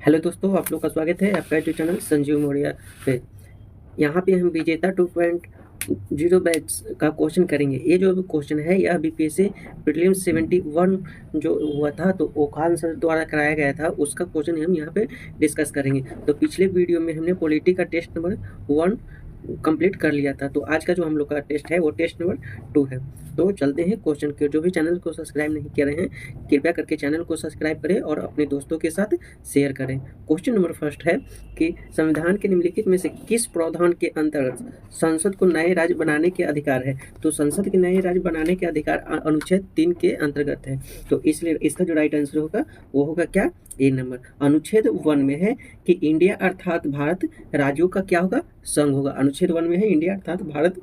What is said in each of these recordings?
Hello दोस्तों, आप लोग का स्वागत है आपका यूट्यूब चैनल संजीव मौर्य पे। यहाँ पे हम विजेता 2.0 बैच का क्वेश्चन करेंगे। ये जो क्वेश्चन है यह बीपीएससी प्रीलिम्स 71 जो हुआ था तो ओखान सर द्वारा कराया गया था, उसका क्वेश्चन हम यहाँ पे डिस्कस करेंगे। तो पिछले वीडियो में हमने पॉलिटी का टेस्ट नंबर 1 कंप्लीट कर लिया था, तो आज का जो हम लोग का टेस्ट है वो टेस्ट नंबर 2 है। तो चलते हैं क्वेश्चन के। जो भी चैनल को सब्सक्राइब नहीं कर रहे हैं कृपया करके चैनल को सब्सक्राइब करें और अपने दोस्तों के साथ शेयर करें। क्वेश्चन नंबर फर्स्ट है कि संविधान के निम्नलिखित में से किस प्रावधान के अंतर्गत संसद को नए राज्य बनाने के अधिकार है? तो संसद के नए राज्य बनाने के अधिकार अनुच्छेद 3 के अंतर्गत है। तो इसलिए इसका जो राइट आंसर होगा वो होगा क्या? ए नंबर। अनुच्छेद 1 में है कि इंडिया अर्थात भारत राज्यों का क्या होगा? संघ होगा। अनुच्छेद 1 में है इंडिया अर्थात भारत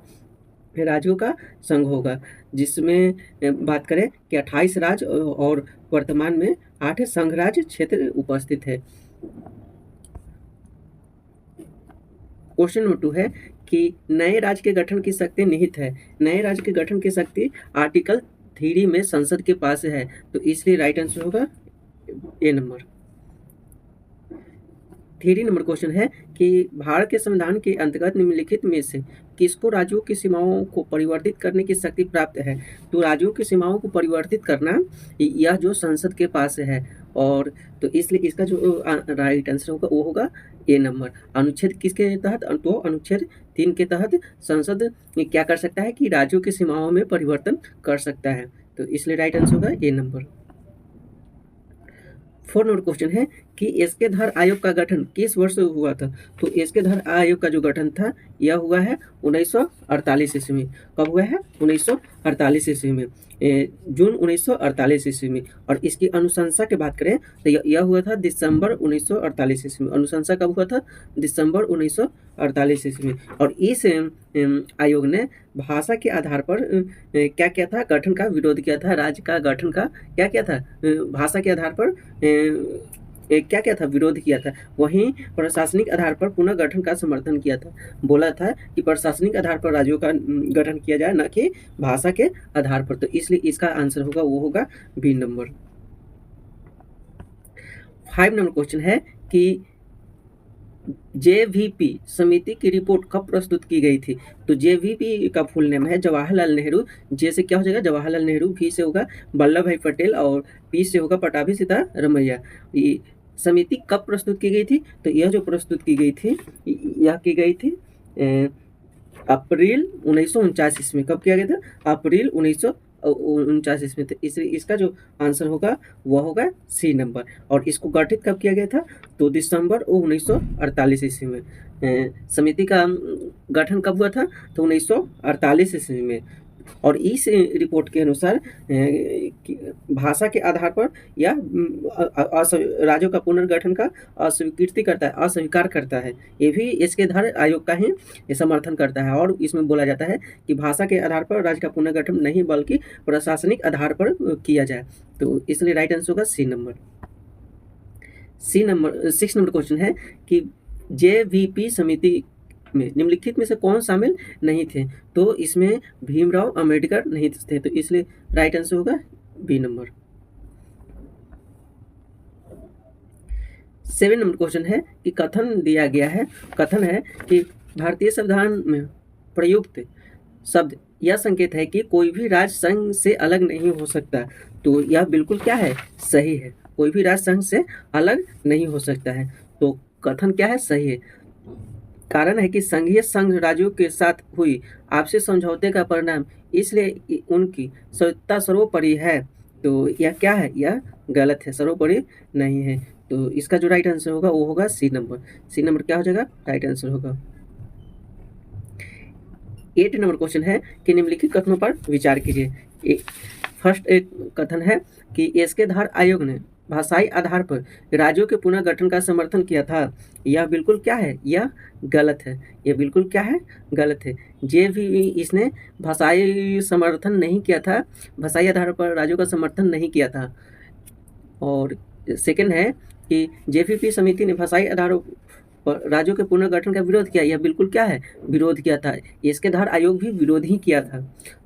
राज्यों का संघ होगा, जिसमें बात करें कि 28 राज्य और वर्तमान में 8 संघ राज्य क्षेत्र उपस्थित है। क्वेश्चन नंबर 2 है कि नए राज्य के गठन की शक्ति निहित है। नए राज्य के गठन की शक्ति आर्टिकल 3 में संसद के पास है, तो इसलिए राइट आंसर होगा ए नंबर। 3 नंबर क्वेश्चन है कि भारत के संविधान के अंतर्गत निम्नलिखित में से किसको राज्यों की सीमाओं को परिवर्तित करने की शक्ति प्राप्त है? तो राज्यों की सीमाओं को परिवर्तित करना यह जो संसद के पास है, और तो इसलिए इसका जो राइट आंसर होगा वो होगा ए नंबर। अनुच्छेद किसके तहत? तो अनुच्छेद 3 के तहत संसद क्या कर सकता है कि राज्यों की सीमाओं में परिवर्तन कर सकता है, तो इसलिए राइट आंसर होगा ए नंबर। 4 नंबर क्वेश्चन है कि एसके धर आयोग का गठन किस वर्ष हुआ था? तो एसके धर आयोग का जो गठन था यह हुआ है 1948 ईस्वी में। कब हुआ है? 1948 ईस्वी में, जून 1948 ईस्वी में। और इसकी अनुशंसा की बात करें तो यह हुआ था दिसंबर 1948 ईस्वी में। अनुशंसा कब हुआ था? दिसंबर 1948 ईस्वी में। और इस आयोग ने भाषा के आधार पर क्या किया था? गठन का विरोध किया था। राज्य का गठन का क्या किया था? भाषा के आधार पर क्या क्या था? विरोध किया था। वहीं प्रशासनिक आधार पर पुनः गठन का समर्थन किया था। बोला था कि प्रशासनिक आधार पर राज्यों का गठन किया जाए, न कि भाषा के आधार पर। तो इसलिए इसका आंसर होगा वो होगा बी नंबर। 5 नंबर क्वेश्चन है कि जेवीपी समिति की रिपोर्ट कब प्रस्तुत की गई थी? तो जेवीपी का फुल नेम है जवाहरलाल नेहरू। जे से क्या हो जाएगा? जवाहरलाल नेहरू। वी से होगा वल्लभ भाई पटेल और पी से होगा पटाभी सीतारमैया। समिति कब प्रस्तुत की गई थी? तो यह जो प्रस्तुत की गई थी यह की गई थी अप्रैल 1949 ईस्वी में। कब किया गया था? अप्रैल 1949 ईस्वी में। तो इसलिए इसका जो आंसर होगा वह होगा सी नंबर। और इसको गठित कब किया गया था? तो दिसंबर 1948 ईस्वी में। समिति का गठन कब हुआ था? तो 1948 ईस्वी में। और इस रिपोर्ट के अनुसार भाषा के आधार पर या राज्यों का पुनर्गठन का अस्वीकृति करता है, अस्वीकार करता है। ये भी इसके धर आयोग का ही समर्थन करता है। और इसमें बोला जाता है कि भाषा के आधार पर राज्य का पुनर्गठन नहीं बल्कि प्रशासनिक आधार पर किया जाए। तो इसलिए राइट आंसर होगा सी नंबर। 6 नंबर क्वेश्चन है कि जेवीपी समिति में निम्नलिखित में से कौन शामिल नहीं थे? तो इसमें भीमराव अंबेडकर नहीं थे, तो इसलिए राइट आंसर होगा बी नंबर। 7 नंबर क्वेश्चन है कि कथन दिया गया है, कथन है कि भारतीय संविधान में प्रयुक्त शब्द यह संकेत है कि कोई भी राज्य संघ से अलग नहीं हो सकता। तो यह बिल्कुल क्या है? सही है। कोई भी राज्य संघ से अलग नहीं हो सकता है, तो कथन क्या है? सही है। कारण है कि संघीय संघ राज्यों के साथ हुई आपसी समझौते का परिणाम, इसलिए उनकी सत्ता सर्वोपरि है। तो यह क्या है? यह गलत है, सर्वोपरि नहीं है। तो इसका जो राइट आंसर होगा वो होगा सी नंबर। सी नंबर क्या हो जाएगा? राइट आंसर होगा। 8 नंबर क्वेश्चन है कि निम्नलिखित कथनों पर विचार कीजिए। फर्स्ट एक कथन है कि एसके धर आयोग ने भाषाई आधार पर राज्यों के पुनर्गठन का समर्थन किया था। यह बिल्कुल क्या है? यह गलत है। यह बिल्कुल क्या है? गलत है। जे भी इसने भाषाई समर्थन नहीं किया था, भाषाई आधार पर राज्यों का समर्थन नहीं किया था। और सेकंड है कि जेवीपी समिति ने भाषाई आधार राज्यों के पुनर्गठन का विरोध किया, यह बिल्कुल क्या है, विरोध किया था। इसके धार आयोग भी विरोध ही किया था।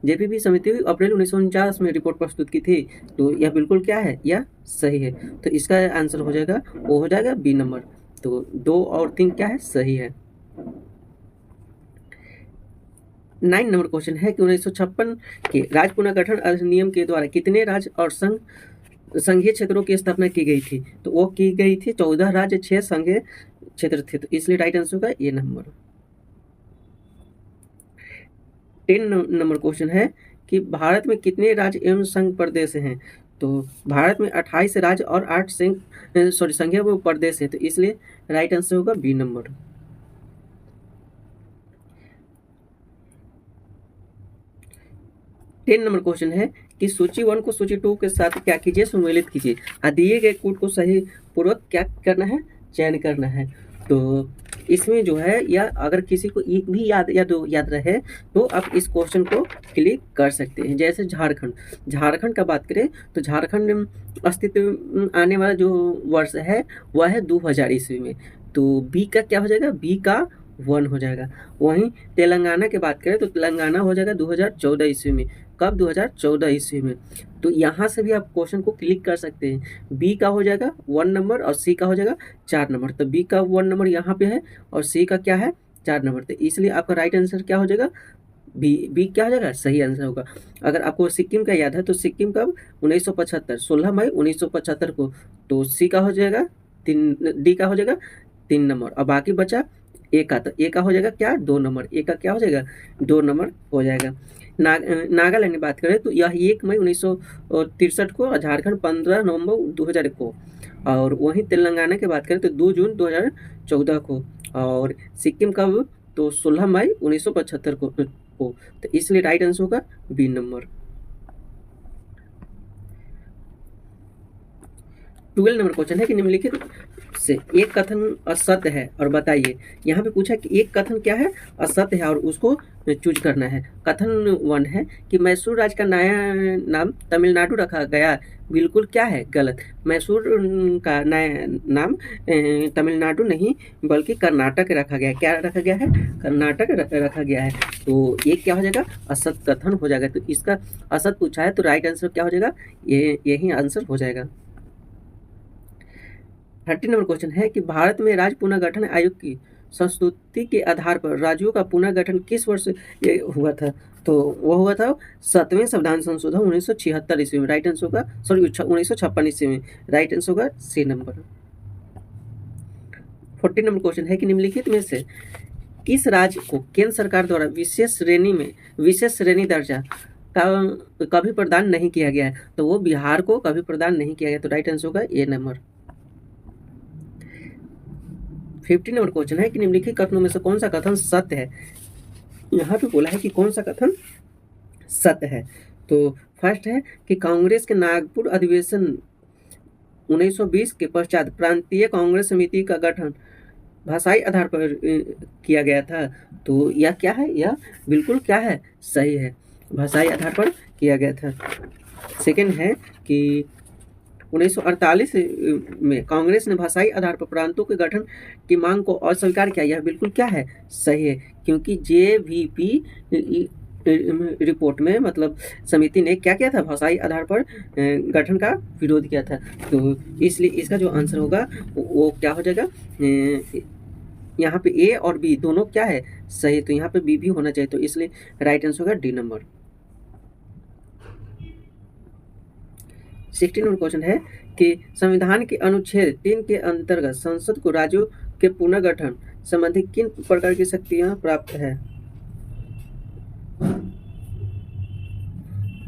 जेपीपी समिति अप्रैल 1949 में रिपोर्ट प्रस्तुत की थी, तो यह बिल्कुल क्या है, यह सही है। तो इसका आंसर हो जाएगा, वो हो जाएगा बी नंबर। तो 2 और 3 क्या है, सही है। 9 नंबर क्वेश्चन है कि 1956 के राज्य पुनर्गठन अधिनियम के द्वारा कितने राज्य और संघीय क्षेत्रों की स्थापना की गई थी? तो वो की गई थी 14 राज्य, 6 संघीय क्षेत्र थे। तो इसलिए राइट आंसर होगा ये नंबर। 10 नंबर क्वेश्चन है कि भारत में कितने राज्य एवं संघ प्रदेश हैं? तो भारत में 28 राज्य और 8 संघीय प्रदेश है। तो इसलिए राइट आंसर होगा बी नंबर। 10 नंबर क्वेश्चन है कि सूची 1 को सूची 2 के साथ क्या कीजिए, सम्मिलित कीजिए। दिए गए कोड को सही पूर्वक क्या करना है, चयन करना है। तो इसमें जो है, या अगर किसी को एक भी याद या दो याद रहे तो आप इस क्वेश्चन को क्लिक कर सकते हैं। जैसे झारखंड का बात करें तो झारखंड अस्तित्व आने वाला जो वर्ष है वह है 2000 ईस्वी में। तो बी का क्या हो जाएगा, बी का 1 हो जाएगा। वहीं तेलंगाना की बात करें तो तेलंगाना हो जाएगा 2014 ईस्वी में। कब, 2014 ईस्वी में। तो यहाँ से भी आप क्वेश्चन को क्लिक कर सकते हैं। बी का हो जाएगा 1 नंबर और सी का हो जाएगा 4 नंबर। तो बी का 1 नंबर यहाँ पे है और सी का क्या है, 4 नंबर। तो इसलिए आपका राइट आंसर क्या हो जाएगा, बी क्या हो जाएगा, सही आंसर होगा। अगर आपको सिक्किम का याद है तो सिक्किम कब, 1975, 16 मई 1975 को। तो सी का हो जाएगा 3, डी का हो जाएगा 3 नंबर और बाकी बचा ए का। तो ए का हो जाएगा क्या, 2 नंबर। ए का क्या हो जाएगा, 2 नंबर हो जाएगा। नागालैंड की बात करें तो यह 1 मई 1963 को, झारखंड 15 नवंबर 2001 को। और वहीं तेलंगाना की बात करें तो 2 जून 2014 को। और सिक्किम कब, तो 16 मई 1975 को। तो इसलिए राइट आंसर होगा बी नंबर। 12 नंबर क्वेश्चन है कि निम्नलिखित से एक कथन असत्य है और बताइए। यहाँ पे पूछा कि एक कथन क्या है, असत्य है और उसको चूज करना है। कथन 1 है कि मैसूर राज्य का नया नाम तमिलनाडु रखा गया, बिल्कुल क्या है, गलत। मैसूर का नया नाम तमिलनाडु नहीं बल्कि कर्नाटक रखा गया है। क्या रखा गया है, कर्नाटक रखा गया है। तो ये क्या हो जाएगा, असत कथन हो जाएगा। तो इसका असत पूछा है तो राइट आंसर क्या हो जाएगा, यही आंसर हो जाएगा। 30 नंबर क्वेश्चन है कि भारत में राज्य पुनर्गठन आयोग की संस्तुति के आधार पर राज्यों का पुनर्गठन किस वर्ष हुआ था? तो वह हुआ था 7वें संविधान संशोधन 1976 ईस्वी में। राइट आंसर होगा, 1956 ईस्वी में। राइट आंसर होगा सी नंबर। 40 नंबर क्वेश्चन है कि निम्नलिखित में से किस राज्य को केंद्र सरकार द्वारा विशेष श्रेणी दर्जा का कभी प्रदान नहीं किया गया है? तो वो बिहार को कभी प्रदान नहीं किया गया। तो राइट आंसर होगा ए नंबर। 50 नंबर क्वेश्चन है कि निम्नलिखित कथनों में से कौन सा कथन सत्य है? यहाँ पे बोला है कि कौन सा कथन सत्य है। तो फर्स्ट है कि कांग्रेस के नागपुर अधिवेशन 1920 के पश्चात प्रांतीय कांग्रेस समिति का गठन भाषाई आधार पर किया गया था। तो यह क्या है, यह बिल्कुल क्या है, सही है, भाषाई आधार पर किया गया था। सेकंड है कि 1948 में कांग्रेस ने भाषाई आधार पर प्रांतों के गठन की मांग को अस्वीकार किया। यह बिल्कुल क्या है, सही है, क्योंकि जेवीपी रिपोर्ट में मतलब समिति ने क्या किया था, भाषाई आधार पर गठन का विरोध किया था। तो इसलिए इसका जो आंसर होगा वो क्या हो जाएगा, यहाँ पे ए और बी दोनों क्या है, सही। तो यहाँ पे बी भी होना चाहिए। तो इसलिए राइट आंसर होगा डी नंबर। 16 नंबर क्वेश्चन है कि संविधान के अनुच्छेद 3 के अंतर्गत संसद को राज्यों के पुनर्गठन संबंधी किन प्रकार की शक्तियां प्राप्त है?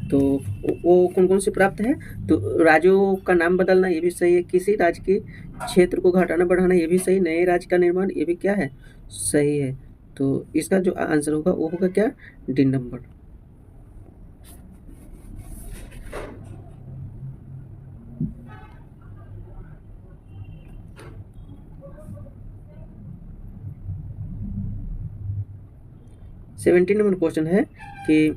तो वो कौन कौन सी प्राप्त है? तो राज्यों का नाम बदलना, ये भी सही है। किसी राज्य के क्षेत्र को घटाना बढ़ाना, ये भी सही। नए राज्य का निर्माण, ये भी क्या है, सही है। तो इसका जो आंसर होगा वो होगा क्या, D number. Seventeen number question है कि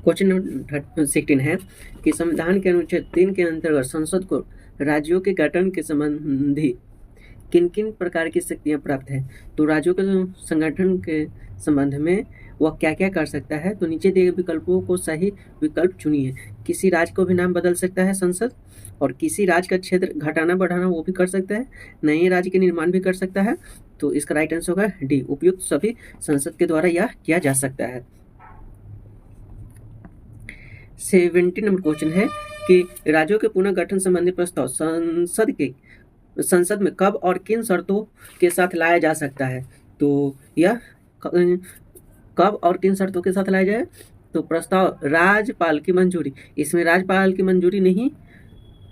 क्वेश्चन नंबर 16 है कि संविधान के अनुच्छेद 3 के अंतर्गत संसद को राज्यों के गठन के संबंधी किन किन प्रकार की शक्तियां प्राप्त है। तो राज्यों के संगठन के संबंध में वह क्या क्या कर सकता है। तो नीचे दिए विकल्पों को सही विकल्प चुनिए। किसी राज्य को भी नाम बदल सकता है संसद, और किसी राज्य का क्षेत्र घटाना बढ़ाना वो भी कर सकता है, नए राज्य के निर्माण भी कर सकता है। तो इसका राइट आंसर होगा डी, उपयुक्त सभी संसद के द्वारा यह किया जा सकता है। 17 नंबर क्वेश्चन है कि राज्यों के पुनर्गठन संबंधी प्रस्ताव संसद में कब और किन शर्तों के साथ लाया जा सकता है। तो यह कब और किन शर्तों के साथ लाया जाए। तो प्रस्ताव राज्यपाल की मंजूरी, इसमें राज्यपाल की मंजूरी नहीं,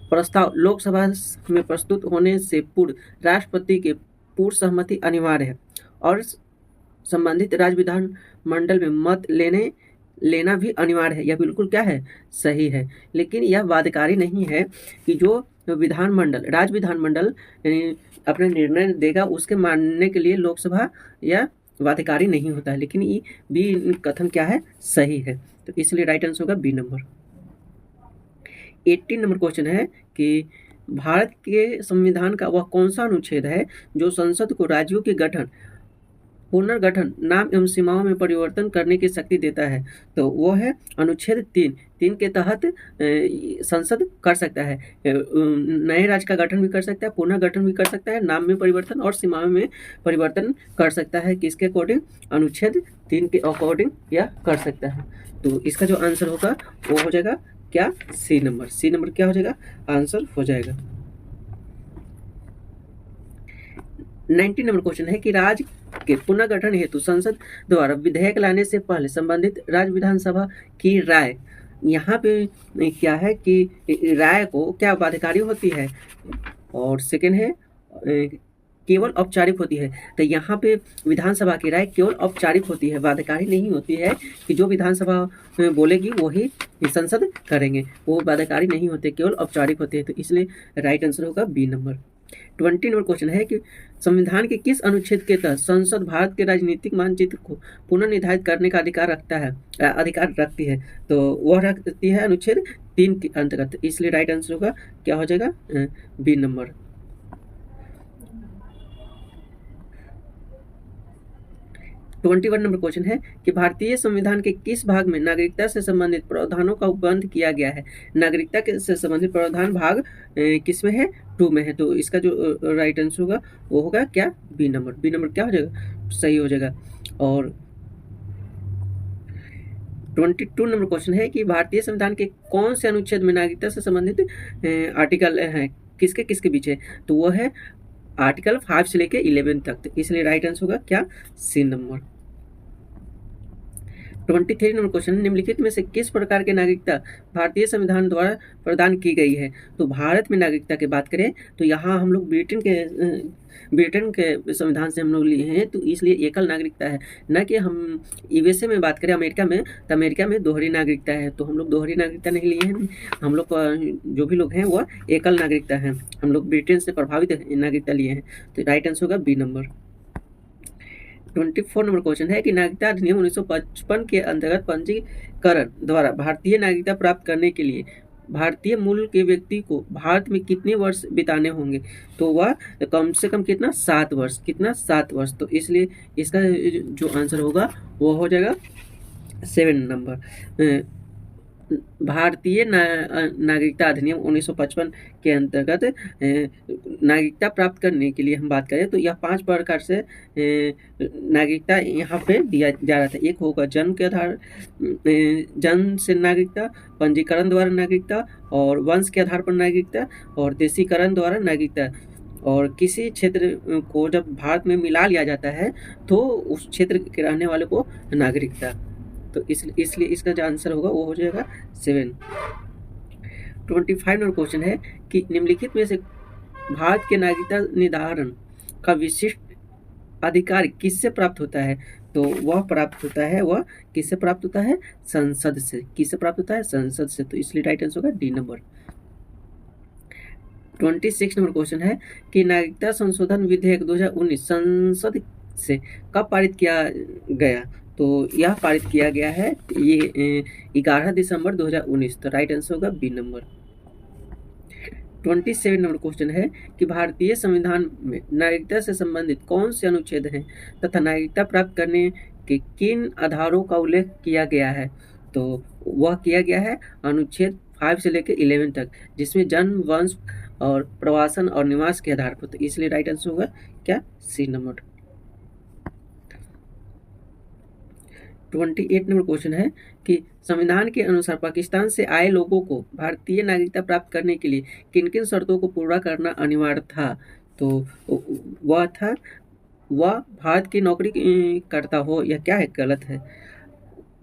प्रस्ताव लोकसभा में प्रस्तुत होने से पूर्व राष्ट्रपति के पूर्व सहमति अनिवार्य है, और संबंधित राज्य विधान मंडल में मत लेना भी अनिवार्य है। यह बिल्कुल क्या है, सही है। लेकिन यह बाध्यकारी नहीं है कि जो राज्य विधानमंडल अपने निर्णय देगा उसके मानने के लिए लोकसभा या बाध्यकारी नहीं होता है। लेकिन ये बी कथन क्या है, सही है। तो इसलिए राइट आंसर होगा बी नंबर। 18 नंबर क्वेश्चन है कि भारत के संविधान का वह कौन सा अनुच्छेद है जो संसद को राज्यों के पुनर्गठन, नाम एवं सीमाओं में परिवर्तन करने की शक्ति देता है। तो वो है अनुच्छेद 3 के तहत संसद कर सकता है, नए राज्य का गठन भी कर सकता है, पुनर्गठन भी कर सकता है, नाम में परिवर्तन और सीमाओं में परिवर्तन कर सकता है। किसके अकॉर्डिंग, अनुच्छेद 3 के अकॉर्डिंग यह कर सकता है। तो इसका जो आंसर होगा वो हो जाएगा क्या, सी नंबर। सी नंबर क्या हो जाएगा, आंसर हो जाएगा। 19 नंबर क्वेश्चन है कि राज्य के पुनर्गठन हेतु संसद द्वारा विधेयक लाने से पहले संबंधित राज्य विधानसभा की राय, यहाँ पे क्या है कि राय को क्या बाध्यकारी होती है, और सेकंड है केवल औपचारिक होती है। तो यहाँ पे विधानसभा की राय केवल औपचारिक होती है, बाध्यकारी नहीं होती है कि जो विधानसभा बोलेगी वही संसद करेंगे, वो बाध्यकारी नहीं होते, केवल औपचारिक होते हैं। तो इसलिए राइट आंसर होगा बी नंबर। 20 नंबर क्वेश्चन है कि संविधान के किस अनुच्छेद के तहत संसद भारत के राजनीतिक मानचित्र को पुनर्निर्धारित करने का अधिकार रखती है। तो वह रखती है अनुच्छेद 3 के अंतर्गत। इसलिए राइट आंसर होगा क्या हो जाएगा, बी नंबर। 21 नंबर क्वेश्चन है कि भारतीय संविधान के किस भाग में नागरिकता से संबंधित प्रावधानों का उपबंध किया गया है। नागरिकता से संबंधित प्रावधान भाग किस में है, 2 में है। तो इसका जो राइट आंसर होगा वो होगा क्या, बी नंबर। बी नंबर क्या हो जाएगा, सही हो जाएगा। और 22 नंबर क्वेश्चन है कि भारतीय संविधान के कौन से अनुच्छेद में नागरिकता से संबंधित आर्टिकल है, किसके किसके बीच है। तो वो है आर्टिकल 5 से लेके 11 तक। इसलिए राइट आंसर होगा क्या, सी नंबर। 23 नंबर क्वेश्चन, निम्नलिखित में से किस प्रकार की नागरिकता भारतीय संविधान द्वारा प्रदान की गई है। तो भारत में नागरिकता की बात करें तो यहाँ हम लोग ब्रिटेन के संविधान से हम लोग लिए हैं, तो इसलिए एकल नागरिकता है। न कि हम यूएसए में बात करें, अमेरिका में, तो अमेरिका में दोहरी नागरिकता है। तो हम लोग दोहरी नागरिकता नहीं लिए हैं, हम लोग जो भी लोग हैं वह एकल नागरिकता है। हम लोग ब्रिटेन से प्रभावित नागरिकता लिए हैं। तो राइट आंसर होगा बी नंबर। 24 नंबर क्वेश्चन है कि नागरिकता अधिनियम 1955 के अंतर्गत पंजीकरण द्वारा भारतीय नागरिकता प्राप्त करने के लिए भारतीय मूल के व्यक्ति को भारत में कितने वर्ष बिताने होंगे। तो वह कम से कम कितना, 7 वर्ष। कितना, 7 वर्ष। तो इसलिए इसका जो आंसर होगा वो हो जाएगा 7 नंबर। भारतीय नागरिकता अधिनियम 1955 के अंतर्गत नागरिकता प्राप्त करने के लिए हम बात करें तो यह 5 प्रकार से नागरिकता यहाँ पे दिया जा रहा था। एक होगा जन्म के आधार, जन्म से नागरिकता, पंजीकरण द्वारा नागरिकता, और वंश के आधार पर नागरिकता, और देशीकरण द्वारा नागरिकता। और किसी क्षेत्र को जब भारत में मिला लिया जाता है तो उस क्षेत्र के रहने वाले को नागरिकता। तो इसलिए इसका जो आंसर होगा वो हो जाएगा 7। 25 नंबर क्वेश्चन है कि निम्नलिखित में से भारत के नागरिकता निर्धारण का विशिष्ट अधिकार किससे प्राप्त होता है। तो वह प्राप्त होता है, वह किससे प्राप्त होता है, संसद से। किससे प्राप्त होता है, संसद से। तो इसलिए राइट आंसर होगा डी नंबर। 26 नंबर क्वेश्चन है कि नागरिकता संशोधन विधेयक 2019 संसद से कब पारित किया गया। तो यह पारित किया गया है ये 11 दिसंबर 2019। तो राइट आंसर होगा बी नंबर। 27 नंबर क्वेश्चन है कि भारतीय संविधान में नागरिकता से संबंधित कौन से अनुच्छेद हैं तथा नागरिकता प्राप्त करने के किन आधारों का उल्लेख किया गया है। तो वह किया गया है अनुच्छेद 5 से लेकर 11 तक, जिसमें जन्म, वंश और प्रवासन और निवास के आधार पर। तो इसलिए राइट आंसर होगा क्या, सी नंबर। 28 नंबर क्वेश्चन है कि संविधान के अनुसार पाकिस्तान से आए लोगों को भारतीय नागरिकता प्राप्त करने के लिए किन किन शर्तों को पूरा करना अनिवार्य था। तो वह भारत की नौकरी करता हो या क्या है, गलत है।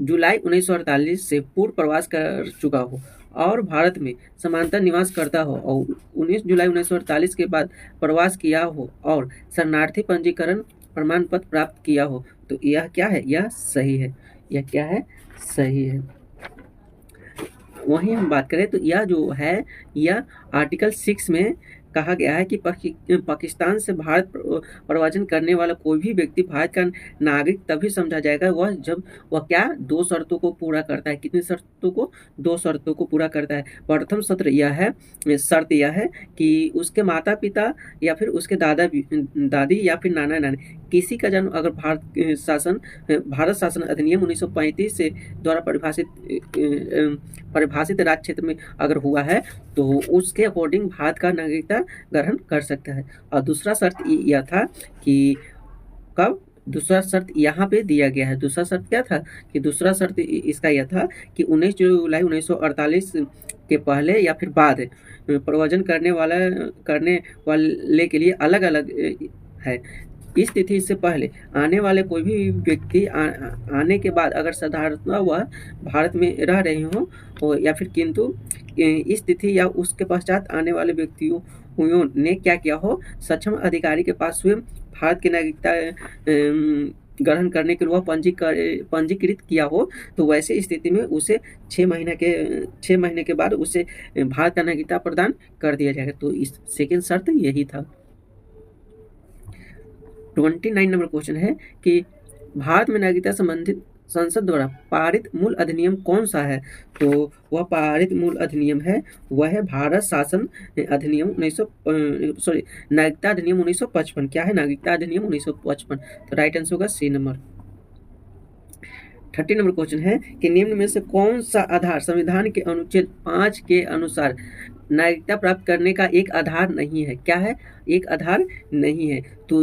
जुलाई 1948 से पूर्व प्रवास कर चुका हो और भारत में समांतर निवास करता हो और 19 जुलाई 1948 के बाद प्रवास किया हो और शरणार्थी पंजीकरण प्रमाण पत्र प्राप्त किया हो। तो यह क्या है, यह सही है। यह क्या है, सही है। वहीं हम बात करें तो यह जो है, यह आर्टिकल 6 में कहा गया है कि पाकिस्तान से भारत प्रवासन करने वाला कोई भी व्यक्ति भारत का नागरिक तभी समझा जाएगा वह जब वह क्या, 2 शर्तों को पूरा करता है। कितनी शर्तों को, 2 शर्तों को पूरा करता है। प्रथम शर्त यह है कि उसके माता पिता या फिर उसके दादी या फिर नाना नानी किसी का जन्म अगर भारत शासन अधिनियम 1935 से द्वारा परिभाषित राज्य क्षेत्र में अगर हुआ है तो उसके अकॉर्डिंग भारत का नागरिकता ग्रहण कर सकता है। और दूसरा शर्त यह था कि कब, दूसरा शर्त यहाँ पे दिया गया है। दूसरा शर्त क्या था कि दूसरा शर्त इसका यह था कि 19 जुलाई 1948 के पहले या फिर बाद प्रव्रजन करने वाले के लिए अलग अलग है। इस तिथि से पहले आने वाले कोई भी व्यक्ति आने के बाद अगर साधारणतः वह भारत में रह रहे हों या फिर किंतु इस तिथि या उसके पश्चात आने वाले व्यक्तियों ने क्या किया हो, सक्षम अधिकारी के पास स्वयं भारत की नागरिकता ग्रहण करने के लिए वह पंजीकृत किया हो, तो वैसे स्थिति में उसे 6 महीने के बाद उसे भारत का नागरिकता प्रदान कर दिया जाएगा। तो इस सेकेंड शर्त यही था। 29 नंबर क्वेश्चन है कि भारत में नागरिकता संबंधित संसद द्वारा पारित मूल अधिनियम कौन सा है। तो वह पारित मूल अधिनियम है, वह है भारत शासन अधिनियम नागरिकता अधिनियम 1955। क्या है, नागरिकता अधिनियम 1955। तो राइट आंसर होगा सी नंबर। 30 नंबर क्वेश्चन है कि निम्न में से कौन सा आधार संविधान के अनुच्छेद 5 के अनुसार नागरिकता प्राप्त करने का एक आधार नहीं है। क्या है, एक आधार नहीं है। तो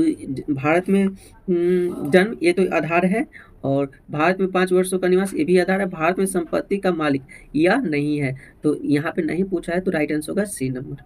भारत में जन्म, ये तो आधार है, और भारत में 5 वर्षों का निवास, ये भी आधार है। भारत में संपत्ति का मालिक यह नहीं है, तो यहाँ पे नहीं पूछा है, तो राइट आंसर होगा सी नंबर।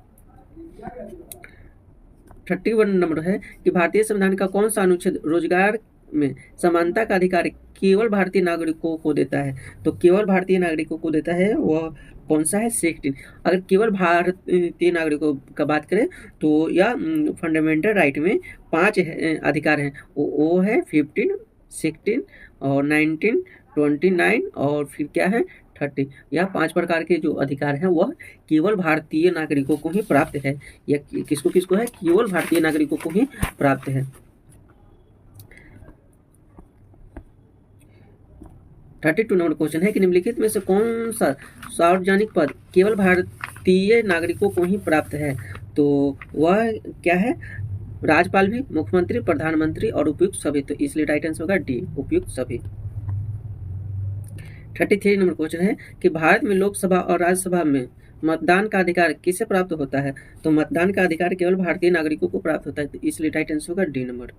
31 नंबर है कि भारतीय संविधान का कौन सा अनुच्छेद रोजगार में समानता का अधिकार केवल भारतीय नागरिकों को देता है। तो केवल भारतीय नागरिकों को देता है, वह कौन सा है, 16। अगर केवल भारतीय नागरिकों का बात करें तो यह फंडामेंटल राइट में 5 अधिकार हैं, वो है 15, 16 और 19, 29 और फिर क्या है 30। यह 5 प्रकार के जो अधिकार हैं वह केवल भारतीय नागरिकों को ही प्राप्त है। या किसको किसको है, केवल भारतीय नागरिकों को ही प्राप्त है। 32 नंबर क्वेश्चन है कि निम्नलिखित में से कौन सा सार्वजनिक पद केवल भारतीय नागरिकों को ही प्राप्त है। तो वह क्या है, राज्यपाल भी, मुख्यमंत्री, प्रधानमंत्री और उपयुक्त सभी। तो इसलिए राइट आंसर होगा डी, उपयुक्त सभी। 33 नंबर क्वेश्चन है कि भारत में लोकसभा और राज्यसभा में मतदान का अधिकार किसे प्राप्त होता है। तो मतदान का अधिकार केवल भारतीय नागरिकों को प्राप्त होता है, तो इसलिए राइट आंसर होगा डी नंबर।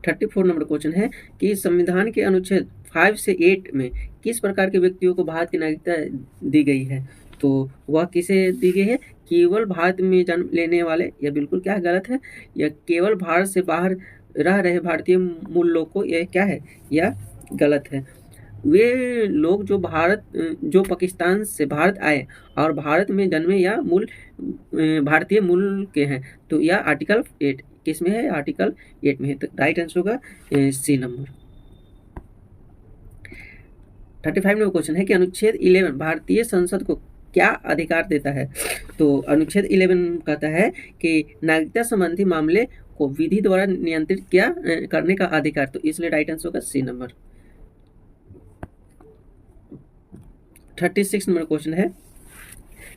34 नंबर क्वेश्चन है कि संविधान के अनुच्छेद 5 से 8 में किस प्रकार के व्यक्तियों को भारत की नागरिकता दी गई है। तो वह किसे दी गई है, केवल भारत में जन्म लेने वाले, यह बिल्कुल क्या है, गलत है। यह केवल भारत से बाहर रह रहे भारतीय मूल लोग को, यह क्या है, यह गलत है। वे लोग जो पाकिस्तान से भारत आए और भारत में जन्मे या भारतीय मूल के हैं। तो यह आर्टिकल 8 किस में है, आर्टिकल 8 में है। तो राइट आंसर होगा सी नंबर। 35 नंबर क्वेश्चन है कि अनुच्छेद 11 भारतीय संसद को क्या अधिकार देता है। तो अनुच्छेद 11 कहता है कि नागरिकता संबंधी मामले को विधि द्वारा नियंत्रित करने का अधिकार, तो इसलिए राइट आंसर होगा सी नंबर। 36 नंबर क्वेश्चन है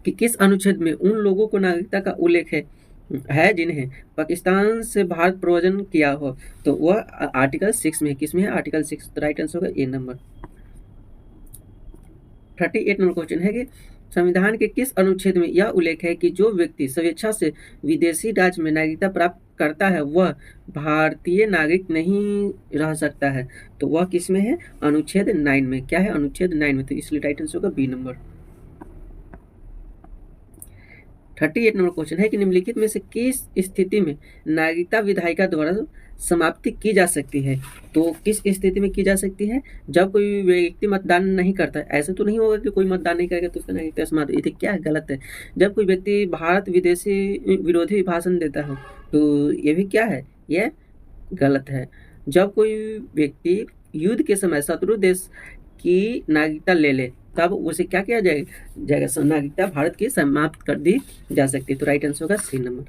कि किस अनुच्छेद में उन लोगों को नागरिकता का उल्लेख है जिन्हें पाकिस्तान से भारत प्रव्रजन किया हो, तो वह आर्टिकल 6 में है। किस में है? आर्टिकल 6। तो राइट आंसर होगा ए नंबर। 38 नंबर क्वेश्चन है कि संविधान के किस अनुच्छेद में यह उल्लेख है कि जो व्यक्ति स्वेच्छा से विदेशी राज्य में नागरिकता प्राप्त करता है वह भारतीय नागरिक नहीं रह सकता है, तो वह किस में है? अनुच्छेद 9 में। क्या है? अनुच्छेद 9 में, तो इसलिए राइट आंसर होगा बी नंबर। 38 नंबर क्वेश्चन है कि निम्नलिखित में से किस स्थिति में नागरिकता विधायिका द्वारा समाप्ति की जा सकती है, तो किस स्थिति में की जा सकती है? जब कोई व्यक्ति मतदान नहीं करता है। ऐसे तो नहीं होगा कि कोई मतदान नहीं करेगा तो उसका नागरिकता समाप्त, ये क्या गलत है। जब कोई व्यक्ति भारत विदेशी विरोधी भाषण देता है तो ये भी क्या है? यह गलत है। जब कोई व्यक्ति युद्ध के समय शत्रु देश की नागरिकता ले ले तब उसे क्या किया जाएगा? नागरिकता भारत की समाप्त कर दी जा सकती है, तो राइट आंसर होगा सी नंबर।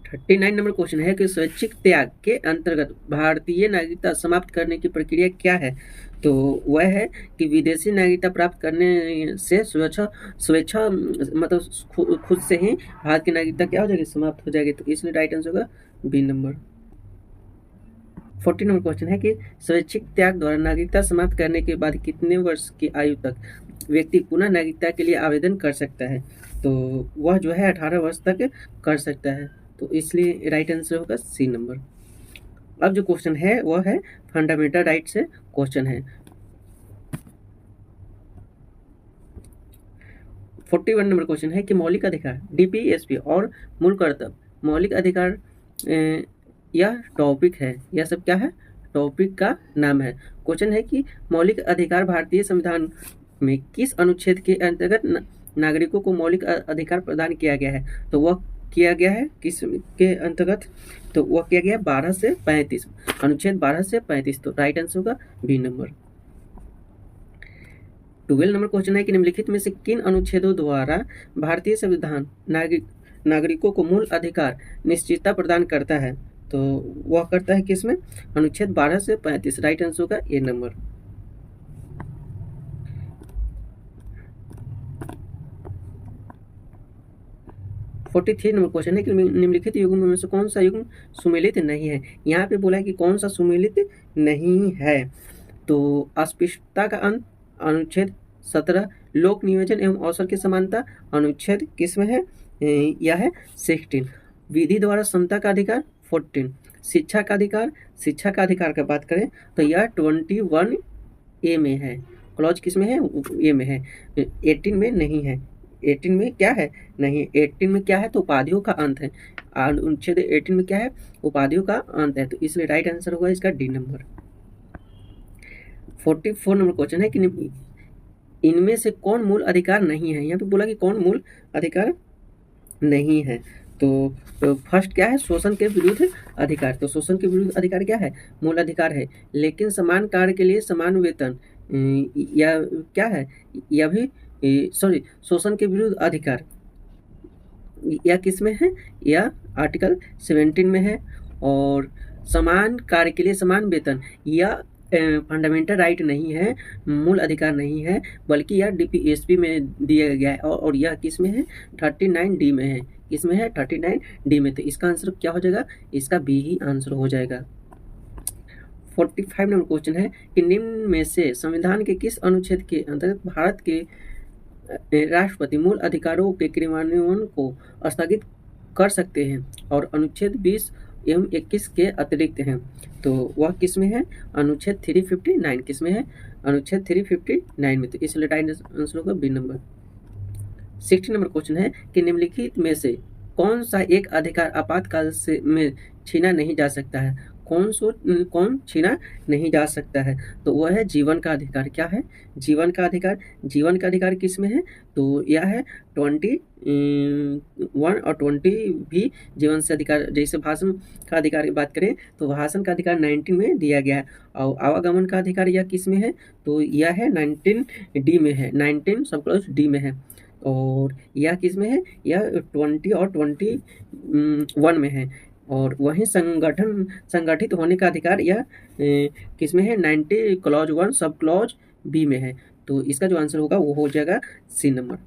39 नंबर क्वेश्चन है कि स्वैच्छिक त्याग के अंतर्गत भारतीय नागरिकता समाप्त करने की प्रक्रिया क्या है, तो वह है कि विदेशी नागरिकता प्राप्त करने से स्वेच्छा मतलब खुद से ही भारत की नागरिकता क्या हो जाएगी? समाप्त हो जाएगी, तो इसलिए राइट आंसर होगा बी नंबर। 40 नंबर क्वेश्चन है कि स्वैच्छिक त्याग द्वारा नागरिकता समाप्त करने के बाद कितने वर्ष की आयु तक व्यक्ति पुनः नागरिकता के लिए आवेदन कर सकता है, तो वह जो है 18 वर्ष तक कर सकता है, तो इसलिए राइट आंसर होगा सी नंबर। अब जो क्वेश्चन है वह है फंडामेंटल राइट से क्वेश्चन है। 41 नंबर क्वेश्चन है कि मौलिक अधिकार डीपीएसपी और मूल कर्तव्य, मौलिक अधिकार यह टॉपिक है, यह सब क्या है? टॉपिक का नाम है। क्वेश्चन है कि मौलिक अधिकार भारतीय संविधान में किस अनुच्छेद के अंतर्गत नागरिकों को मौलिक अधिकार प्रदान किया गया है, तो वह किया गया है किस के अंतर्गत? तो वह किया गया 12 से 35, अनुच्छेद 12 से 35, तो राइट आंसर होगा बी नंबर। 12 नंबर क्वेश्चन है कि निम्नलिखित में से किन अनुच्छेदों द्वारा भारतीय संविधान नागरिकों को मूल अधिकार निश्चितता प्रदान करता है, तो वह करता है किसमें? अनुच्छेद 12 से 35, राइट आंसर होगा ए नंबर। 43 नंबर क्वेश्चन है कि निम्नलिखित युग्म में से कौन सा युग्म सुमेलित नहीं है। यहाँ पे बोला है कि कौन सा सुमेलित नहीं है, तो अस्पृश्यता का अंत अनुच्छेद 17, लोक नियोजन एवं अवसर की समानता अनुच्छेद किसमें है? यह है 16, विधि द्वारा समता का अधिकार 14, शिक्षा का अधिकार का बात करें तो यह 21 ए में है, क्लॉज किस में है? ए में है, 18 में नहीं है। 18 में क्या है? नहीं, 18 में क्या है? तो उपाधियों का अंत है। अनुच्छेद 18 में क्या है? उपाधियों का अंत है, तो इसलिए राइट आंसर होगा इसका डी नंबर। 44 नंबर क्वेश्चन है कि इनमें से कौन मूल अधिकार नहीं है। यहाँ पे बोला कि कौन मूल अधिकार नहीं है, तो फर्स्ट क्या है? शोषण के विरुद्ध अधिकार, तो शोषण के विरुद्ध अधिकार क्या है? मूल अधिकार है। लेकिन समान कार्य के लिए समान वेतन, या क्या है? यह भी शोषण के विरुद्ध अधिकार या किस में है? या आर्टिकल 17 में है। और समान कार्य के लिए समान वेतन, या फंडामेंटल राइट नहीं है, मूल अधिकार नहीं है, बल्कि यह डीपीएसपी में दिया गया है, और यह किस में है? 39 डी में है। इसमें है 39 डी में, तो इसका आंसर क्या हो जाएगा? इसका बी ही आंसर हो जाएगा। 45 नंबर क्वेश्चन है कि निम्न में से संविधान के किस अनुच्छेद के अंतर्गत भारत के राष्ट्रपति मूल अधिकारों के क्रियान्वयन को स्थगित कर सकते हैं और अनुच्छेद 20 एवं 21 के अतिरिक्त हैं, तो वह किस में है? अनुच्छेद 359 किस में है? अनुच्छेद 359 में, तो इसलिए राइट आंसर होगा बी नंबर। 60 नंबर क्वेश्चन है कि निम्नलिखित में से कौन सा एक अधिकार आपातकाल से में छीना नहीं जा सकता है? कौन छीना नहीं जा सकता है, तो वह है जीवन का अधिकार। क्या है? जीवन का अधिकार। जीवन का अधिकार किस में है? तो यह है 21 और 20 भी जीवन से अधिकार। जैसे भाषण का अधिकार की बात करें तो भाषण का अधिकार 19 में दिया गया है, और आवागमन का अधिकार यह किस में है? तो यह है 19 डी में है, 19 सब क्लॉज डी में है। और यह किस में है? यह 20 और 21 में है। और वहीं संगठित होने का अधिकार यह किस में है? 90 क्लॉज 1 सब क्लॉज बी में है। तो इसका जो आंसर होगा वो हो जाएगा सी नंबर।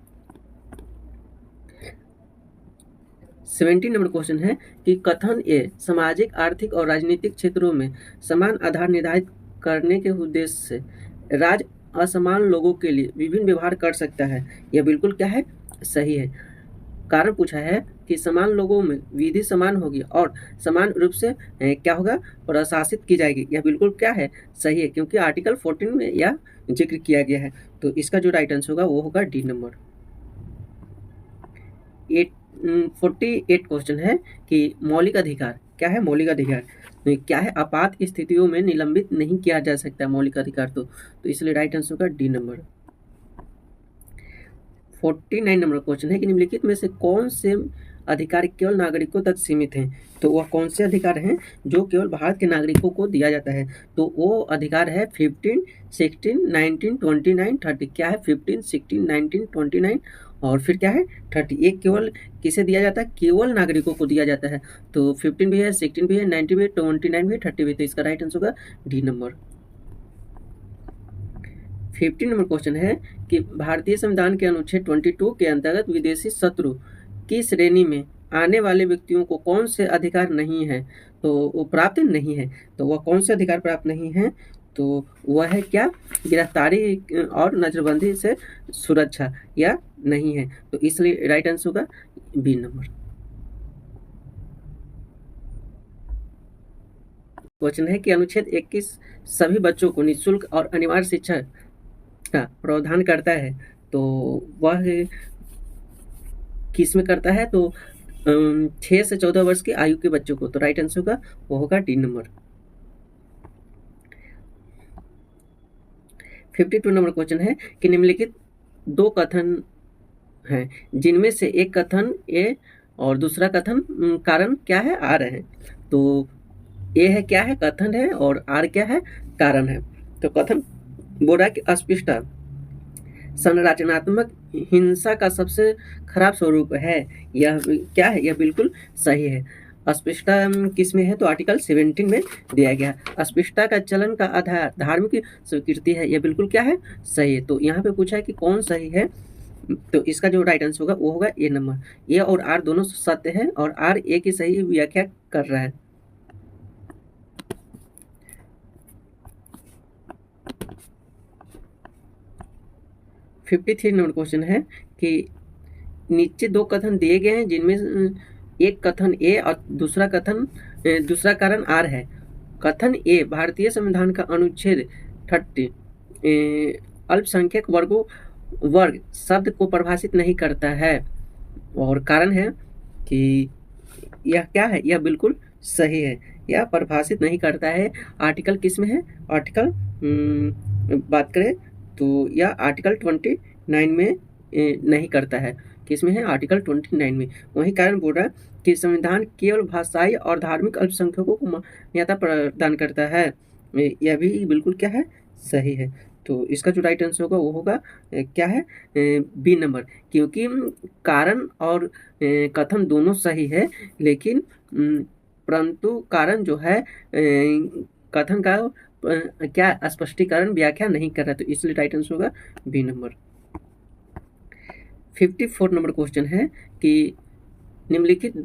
17 नंबर क्वेश्चन है कि कथन ए सामाजिक, आर्थिक और राजनीतिक क्षेत्रों में समान आधार निर्धारित करने के उद्देश्य से राज्य असमान लोगों के लिए विभिन्न व्यवहार कर सकता है, यह बिल्कुल क्या है? सही है। कारण पूछा है कि समान लोगों में विधि समान होगी और समान रूप से क्या होगा? प्रशासित की जाएगी, यह बिल्कुल क्या है? सही है, क्योंकि आर्टिकल 14 में यह जिक्र किया गया है। तो इसका जो राइट आंसर होगा वो होगा डी नंबर। 48 क्वेश्चन है कि मौलिक अधिकार क्या है? मौलिक अधिकार क्या है? आपात स्थितियों में निलंबित नहीं किया जा सकता मौलिक अधिकार। तो इसलिए राइट आंसर होगा डी नंबर। 49 नंबर क्वेश्चन है कि निम्नलिखित में से कौन से अधिकार केवल नागरिकों तक सीमित हैं? तो वह कौन से अधिकार हैं जो केवल भारत के नागरिकों को दिया जाता है? तो वो अधिकार है 15, 16, 19, 29, 30। क्या है? 15, 16, 19, 29 और फिर क्या है? 30। एक केवल किसे दिया जाता है? केवल नागरिकों को दिया जाता है। तो 15 भी है, 16 भी है, 19 भी है, 29 भी है, 30 भी है। तो इसका राइट आंसर होगा डी नंबर। 15 नंबर क्वेश्चन है कि भारतीय संविधान के अनुच्छेद 22 के अंतर्गत विदेशी शत्रु की श्रेणी में आने वाले व्यक्तियों को कौन से अधिकार नहीं है? तो वो प्राप्त नहीं है। तो वह कौन से अधिकार प्राप्त नहीं है? तो वह है क्या? गिरफ्तारी और नजरबंदी से सुरक्षा या नहीं है। तो इसलिए राइट आंसर होगा बी नंबर। क्वेश्चन है कि अनुच्छेद 21 सभी बच्चों को निःशुल्क और अनिवार्य शिक्षा का प्रावधान करता है, तो वह किस में करता है? तो 6 से 14 वर्ष की आयु के बच्चों को। तो राइट आंसर होगा वो होगा डी नंबर। 52 नंबर क्वेश्चन है कि निम्नलिखित दो कथन हैं जिनमें से एक कथन ए और दूसरा कथन कारण क्या है? आर है। तो ए है क्या है? कथन है, और आर क्या है? कारण है। तो कथन बोल रहा है कि अस्पृश्यता संरचनात्मक हिंसा का सबसे खराब स्वरूप है, यह क्या है? यह बिल्कुल सही है। अस्पृश्यता किस में है? तो आर्टिकल 17 में दिया गया। अस्पृश्यता का चलन का आधार धार्मिक स्वीकृति है, यह बिल्कुल क्या है? सही है। तो यहाँ पे पूछा है कि कौन सही है, तो इसका जो राइट आंसर होगा वो होगा ए नंबर। ए और आर दोनों सत्य है और आर ए की सही व्याख्या कर रहा है। फिफ्टी 53 नंबर क्वेश्चन है कि नीचे दो कथन दिए गए हैं जिनमें एक कथन ए और दूसरा कारण आर है। कथन ए भारतीय संविधान का अनुच्छेद 30 अल्पसंख्यक वर्ग शब्द को परिभाषित नहीं करता है, और कारण है कि यह क्या है? यह बिल्कुल सही है, यह परिभाषित नहीं करता है। आर्टिकल किस में है? आर्टिकल बात करें तो यह आर्टिकल 29 में नहीं करता है। किस में है? आर्टिकल 29 में। वही कारण बोल रहा है कि संविधान केवल भाषाई और धार्मिक अल्पसंख्यकों को मान्यता प्रदान करता है, यह भी बिल्कुल क्या है? सही है। तो इसका जो राइट आंसर होगा वो होगा क्या है? B number. क्योंकि कारण और कथन दोनों सही है, लेकिन परंतु कारण जो है कथन का क्या स्पष्टीकरण व्याख्या नहीं कर रहा, तो इसलिए राइट आंसर होगा बी नंबर। 54 नंबर क्वेश्चन है कि निम्नलिखित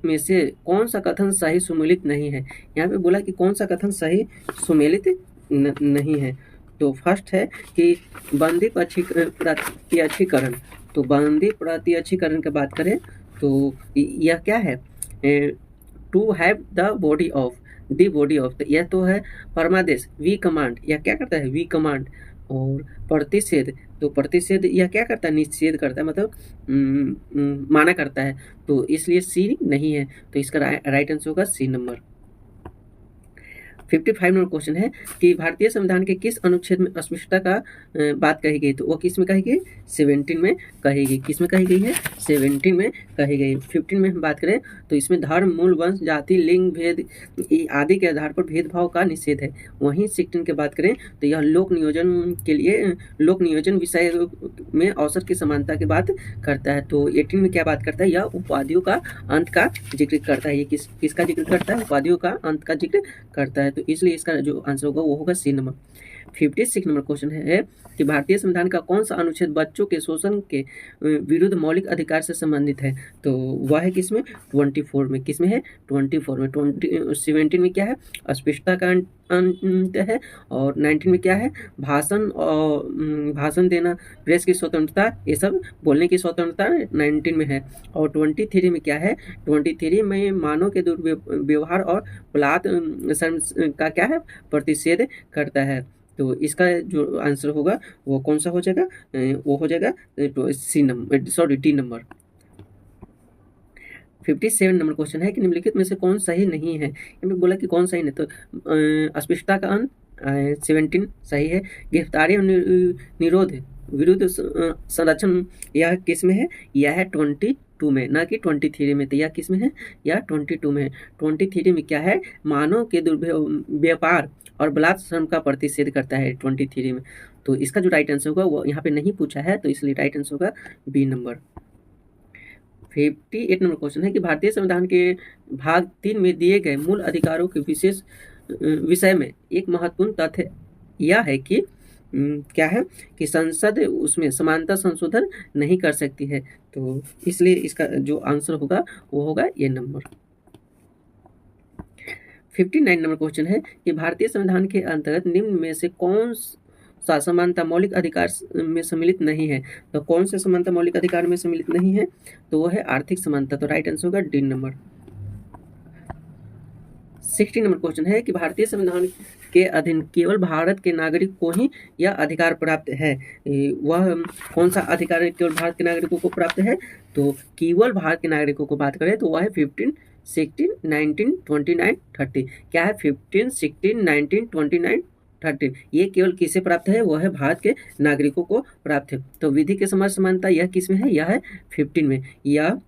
में से कौन सा कथन सही सुमेलित नहीं है। यहाँ पे बोला कि कौन सा कथन सही सुमेलित नहीं है। तो फर्स्ट है कि बंदी प्रत्यक्षीकरण। तो बंदी प्रत्यक्षीकरण की बात करें तो यह क्या है? To have the body of, तो यह तो है परमादेश, वी कमांड, यह क्या करता है? We command. और प्रतिषेध, तो प्रतिषेध यह क्या करता है? निषेध करता है, मतलब माना करता है। तो इसलिए सी नहीं है। तो इसका राइट आंसर होगा सी नंबर। 55 नंबर क्वेश्चन है कि भारतीय संविधान के किस अनुच्छेद में अस्पृश्यता का बात कही गई, तो वो किस में कही गई, 17 में कही गई। किस में कही गई है, 17 में कही गई। 15 में हम बात करें तो इसमें धर्म, मूल, वंश, जाति, लिंग भेद आदि के आधार पर भेदभाव का निषेध है। वहीं 16 की बात करें तो यह लोक नियोजन के लिए लोक नियोजन विषय में अवसर की समानता की बात करता है। तो 18 में क्या बात करता है, यह उपाधियों का अंत का जिक्र करता है। ये किसका जिक्र करता है, उपाधियों का अंत का जिक्र करता है। तो इसलिए इसका जो आंसर होगा वो होगा सी नंबर। 56 नंबर क्वेश्चन है कि भारतीय संविधान का कौन सा अनुच्छेद बच्चों के शोषण के विरुद्ध मौलिक अधिकार से संबंधित है, तो वह है किसमें, 24 में। किसमें है, 24 में। 17 में क्या है, अस्पृश्यता का अंत है। और 19 में क्या है, भाषण देना, प्रेस की स्वतंत्रता, ये सब बोलने की स्वतंत्रता 19 में है। और 23 में क्या है, 23 में मानव के दुर्व्यवहार और बलात्कार का क्या है, प्रतिषेध करता है। तो इसका जो आंसर होगा वो कौन सा हो जाएगा, वो हो जाएगा डी नंबर। 57 नंबर क्वेश्चन है कि निम्नलिखित में से कौन सही नहीं है। मैं बोला कि कौन सही नहीं, तो अस्पृश्यता का अंत 17 सही है। गिरफ्तारी और निरोध विरुद्ध संरक्षण यह किस में है, यह है 22 में, ना कि 23 में। तो यह किस में है, यह 22 में है। 23 में क्या है, मानव के दुर्व्यापार और बलात्कार श्रम का प्रतिषेध करता है 23 में। तो इसका जो राइट आंसर होगा वो यहाँ पे नहीं पूछा है, तो इसलिए राइट आंसर होगा बी नंबर। 58 नंबर क्वेश्चन है कि भारतीय संविधान के भाग 3 में दिए गए मूल अधिकारों के विशेष विषय में एक महत्वपूर्ण तथ्य यह है कि क्या है कि संसद उसमें समानता संशोधन नहीं कर सकती है। तो इसलिए इसका जो आंसर होगा वो होगा ये नंबर। 59 नंबर क्वेश्चन है कि भारतीय संविधान के अंतर्गत निम्न में से कौन सा समानता मौलिक अधिकार में सम्मिलित नहीं है। तो कौन से समानता मौलिक अधिकार में सम्मिलित नहीं है, तो वो है आर्थिक समानता। तो राइट आंसर होगा डी नंबर। 60 नंबर क्वेश्चन है कि भारतीय संविधान के अधीन केवल भारत के नागरिक को ही यह अधिकार प्राप्त है। वह कौन सा अधिकार केवल भारत के नागरिकों को प्राप्त है, तो केवल भारत के नागरिकों को बात करें तो वह है 15, 16, 19, 29, 30। क्या है, 15, 16, 19, 29, 30। ये केवल किसे प्राप्त है, वह है भारत के नागरिकों को प्राप्त है। तो विधि के समान समानता यह किस में है, यह है 15 में, यह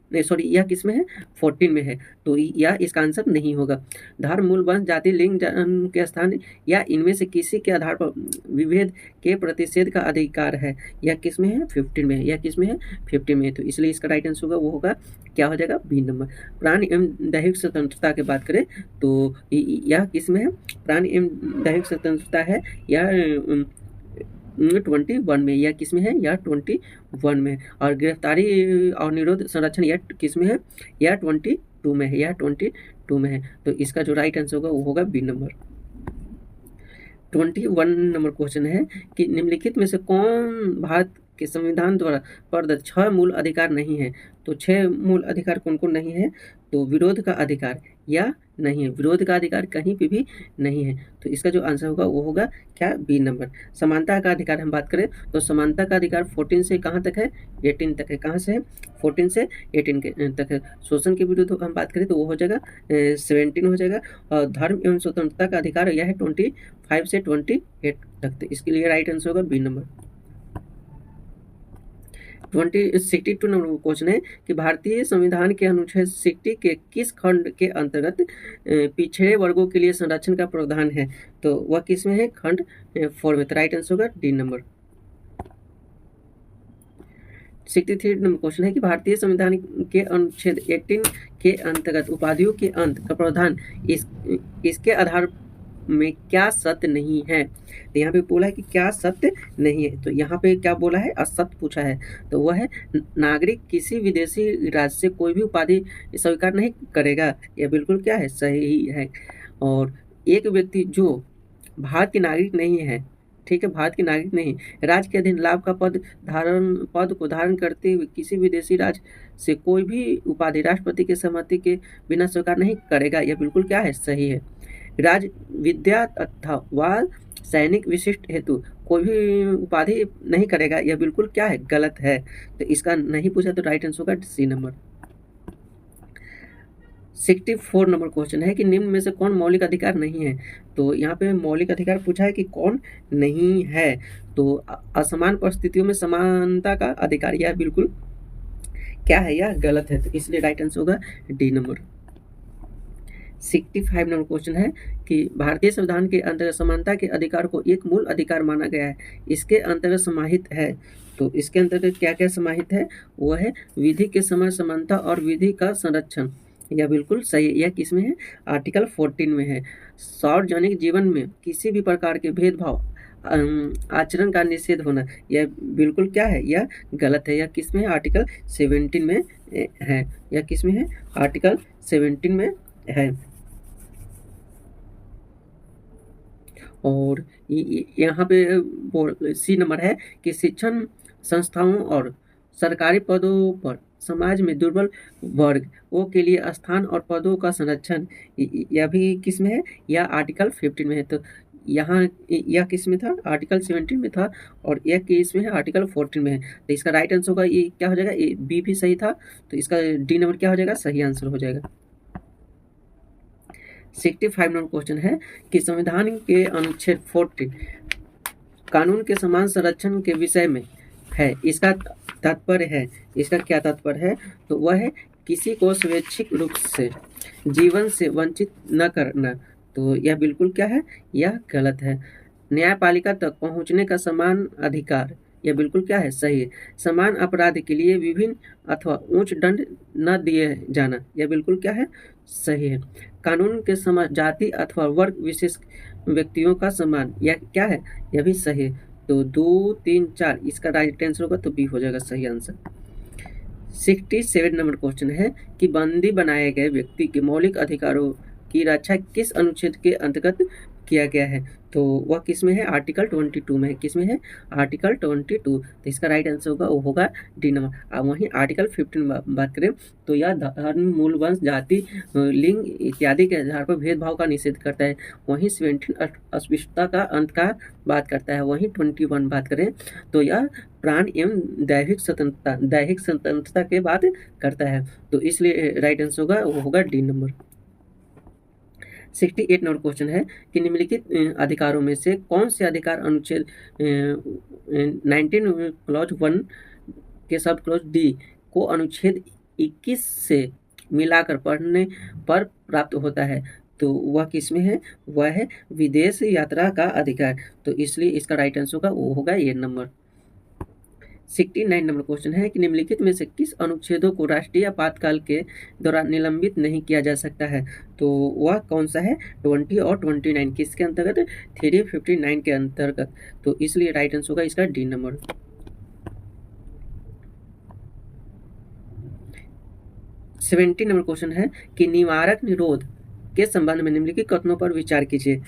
किस में है, 14 में है। तो यह इसका आंसर नहीं होगा। धर्म, मूल, वंश, जाति, लिंग, जन्म के स्थान या इनमें से किसी के आधार पर विभेद के प्रतिषेध का अधिकार है, यह किस में है, 15 में है। यह किस में है, 15 में है। तो इसलिए इसका राइट आंसर होगा वो होगा, क्या हो जाएगा, बी नंबर। प्राण एवं दैहिक स्वतंत्रता की बात करें तो यह किस में है, प्राण एवं दैहिक स्वतंत्रता है, यह 21 में। यह किस में है, यह 21 में। और गिरफ्तारी और निरोध संरक्षण यह किस में है, यह 22 में है, यह 22 में है। तो इसका जो राइट आंसर होगा वो होगा बी नंबर। 21 नंबर क्वेश्चन है कि निम्नलिखित में से कौन भारत के संविधान द्वारा प्रदत्त 6 मूल अधिकार नहीं है। तो 6 मूल अधिकार कौन कौन नहीं है, तो विरोध का अधिकार या नहीं है, विरोध का अधिकार कहीं पे भी नहीं है। तो इसका जो आंसर होगा वो होगा क्या, बी नंबर। समानता का अधिकार हम बात करें तो समानता का अधिकार 14 से कहाँ तक है, 18 तक है। कहाँ से है, 14 से 18 तक है। शोषण के विरुद्ध हम बात करें तो वो हो जाएगा 17 हो जाएगा। और धर्म एवं स्वतंत्रता का अधिकार यह है 25 से 28 तक। तो इसके लिए राइट आंसर होगा बी नंबर। 62 नंबर क्वेश्चन है कि भारतीय संविधान के अनुच्छेद 60 के किस खंड के अंतर्गत पिछड़े वर्गों के लिए संरक्षण का प्रावधान है। तो वह किस में है, खंड 4 में। तो राइट आंसर होगा डी नंबर। 63 नंबर क्वेश्चन है कि भारतीय संविधान के अनुच्छेद 18 के अंतर्गत उपाधियों के अंत का प्रावधान इसके आधार में क्या सत्य नहीं है। तो यहाँ पे बोला है कि क्या सत्य नहीं है, तो यहाँ पे क्या बोला है, असत्य पूछा है। तो वह है नागरिक किसी विदेशी राज्य से कोई भी उपाधि स्वीकार नहीं करेगा। यह बिल्कुल क्या है, सही है। और एक व्यक्ति जो भारत के नागरिक नहीं है, ठीक है, भारत के नागरिक नहीं, राज्य के अधीन लाभ का पद को धारण करते हुए किसी विदेशी राज्य से कोई भी उपाधि राष्ट्रपति की सहमति के बिना स्वीकार नहीं करेगा। यह बिल्कुल क्या है, सही है। राज विद्या अथवा सैनिक विशिष्ट हेतु कोई भी उपाधि नहीं करेगा, यह बिल्कुल क्या है, गलत है। तो इसका नहीं पूछा तो राइट आंसर होगा सी नंबर। 64 नंबर क्वेश्चन है कि निम्न में से कौन मौलिक अधिकार नहीं है। तो यहाँ पे मौलिक अधिकार पूछा है कि कौन नहीं है। तो असमान परिस्थितियों में समानता का अधिकार, यह बिल्कुल क्या है, यह गलत है। तो इसलिए राइट आंसर होगा डी नंबर। 65 नंबर क्वेश्चन है कि भारतीय संविधान के अंतर्गत समानता के अधिकार को एक मूल अधिकार माना गया है, इसके अंतर्गत समाहित है। तो इसके अंतर्गत क्या क्या समाहित है, वह है विधि के समय समानता और विधि का संरक्षण। यह बिल्कुल सही है। यह किस में है, आर्टिकल 14 में है। सार्वजनिक जीवन में किसी भी प्रकार के भेदभाव आचरण का निषेध होना, यह बिल्कुल क्या है, यह गलत है। यह किस में है, आर्टिकल 17 में है। यह किस में है, आर्टिकल 17 में है। और यहाँ पे सी नंबर है कि शिक्षण संस्थाओं और सरकारी पदों पर समाज में दुर्बल वर्गों के लिए स्थान और पदों का संरक्षण, यह भी किस में है, यह आर्टिकल 15 में है। तो यहाँ यह किस में था, आर्टिकल 17 में था, और यह किस में है, आर्टिकल 14 में है। तो इसका राइट आंसर होगा, ये क्या हो जाएगा, ये बी भी सही था। तो इसका डी नंबर क्या हो जाएगा, सही आंसर हो जाएगा। 65 नंबर क्वेश्चन है कि संविधान के अनुच्छेद 40 कानून के समान संरक्षण के विषय में है, इसका तात्पर्य है, इसका क्या तात्पर्य है, तो वह है किसी को स्वैच्छिक रूप से जीवन से वंचित न करना। तो यह बिल्कुल क्या है, यह गलत है। न्यायपालिका तक पहुंचने का समान अधिकार, यह बिल्कुल क्या है, सही है। समान अपराध के लिए विभिन्न अथवा उच्च दंड न दिए जाना, यह बिल्कुल क्या है, सही है। कानून के समान जाति अथवा वर्ग विशेष व्यक्तियों का सम्मान, यह क्या है, यह भी सही है। तो 2, 3, 4 इसका राइट आंसर होगा, तो बी हो जाएगा सही आंसर। 67 नंबर क्वेश्चन है कि बंदी बनाए गए व्यक्ति के मौलिक अधिकारों की रक्षा किस अनुच्छेद के अंतर्गत किया गया है। तो वह किस में है, आर्टिकल 22 में है। किस में है, आर्टिकल 22। तो इसका राइट आंसर होगा, वो होगा डी नंबर। अब वहीं आर्टिकल 15 बात करें तो यह धर्म, मूल वंश, जाति, लिंग इत्यादि के आधार पर भेदभाव का निषेध करता है। वहीं 17 अस्पृश्यता का अंत का बात करता है। वहीं 21 बात करें तो यह प्राण एवं दैहिक स्वतंत्रता के बात करता है। तो इसलिए राइट आंसर होगा, वो होगा डी नंबर। 68 नंबर क्वेश्चन है कि निम्नलिखित अधिकारों में से कौन से अधिकार अनुच्छेद 19 क्लॉज 1 के सब क्लॉज डी को अनुच्छेद 21 से मिलाकर पढ़ने पर प्राप्त होता है। तो वह किस में है, वह है विदेश यात्रा का अधिकार। तो इसलिए इसका राइट आंसर होगा, वो होगा ये नंबर। 69 नंबर क्वेश्चन है कि निम्नलिखित में से किस अनुच्छेदों को राष्ट्रीय आपातकाल के दौरान निलंबित नहीं किया जा सकता है। तो वह कौन सा है, 20 और 29 किसके अंतर्गत, 359 के अंतर्गत। तो इसलिए राइट आंसर होगा इसका डी नंबर। 70 नंबर क्वेश्चन है कि निवारक निरोध के संबंध में निम्नलिखित कथनों पर विचार कीजिए।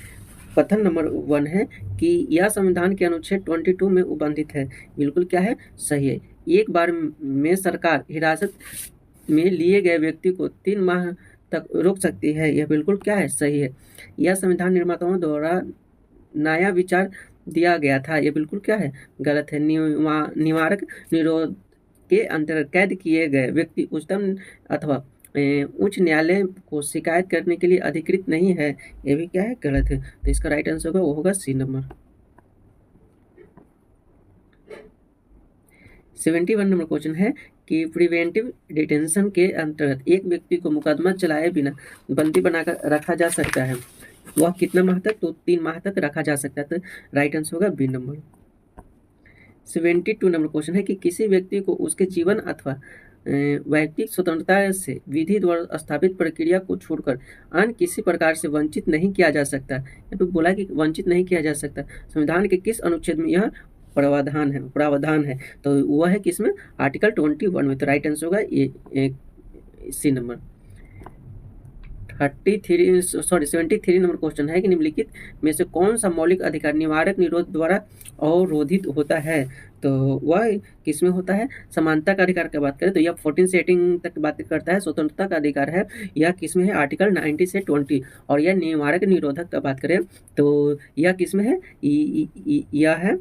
कथन नंबर 1 है कि यह संविधान के अनुच्छेद 22 में उल्लिखित है, बिल्कुल क्या है, सही है। एक बार में सरकार हिरासत में लिए गए व्यक्ति को 3 माह तक रोक सकती है, यह बिल्कुल क्या है, सही है। यह संविधान निर्माताओं द्वारा नया विचार दिया गया था, यह बिल्कुल क्या है, गलत है। निवारक निरोध के अंतर्गत कैद किए गए व्यक्ति उच्चतम अथवा उच्च न्यायालय को शिकायत करने के लिए अधिकृत नहीं है, यह भी क्या है, गलत है। तो इसका राइट आंसर होगा, वो होगा सी नंबर। 71 नंबर क्वेश्चन है कि प्रिवेंटिव डिटेंशन के अंतर्गत एक व्यक्ति को मुकदमा चलाए बिना बंदी बनाकर रखा जा सकता है, वह कितना माह तक, तो 3 माह तक रखा जा सकता है। तो राइट आंसर होगा बी नंबर। 72 नंबर क्वेश्चन है कि किसी व्यक्ति को उसके जीवन अथवा वैयक्तिक स्वतंत्रता से विधि द्वारा स्थापित प्रक्रिया को छोड़कर अन्य किसी प्रकार से वंचित नहीं किया जा सकता। तो बोला कि वंचित नहीं किया जा सकता, संविधान के किस अनुच्छेद में यह प्रावधान है। तो वह है किसमें, आर्टिकल 21 में। तो राइट आंसर होगा ये सी नंबर। 73 नंबर क्वेश्चन है कि निम्नलिखित में से कौन सा मौलिक अधिकार निवारक निरोध द्वारा अवरोधित होता है। तो वह किसमें होता है, समानता का अधिकार की बात करें तो यह 14 से 18 तक बात करता है। स्वतंत्रता का अधिकार है, यह किसमें है, आर्टिकल 90 से 20। और यह निवारक निरोधक का बात करें तो यह किसमें है, यह है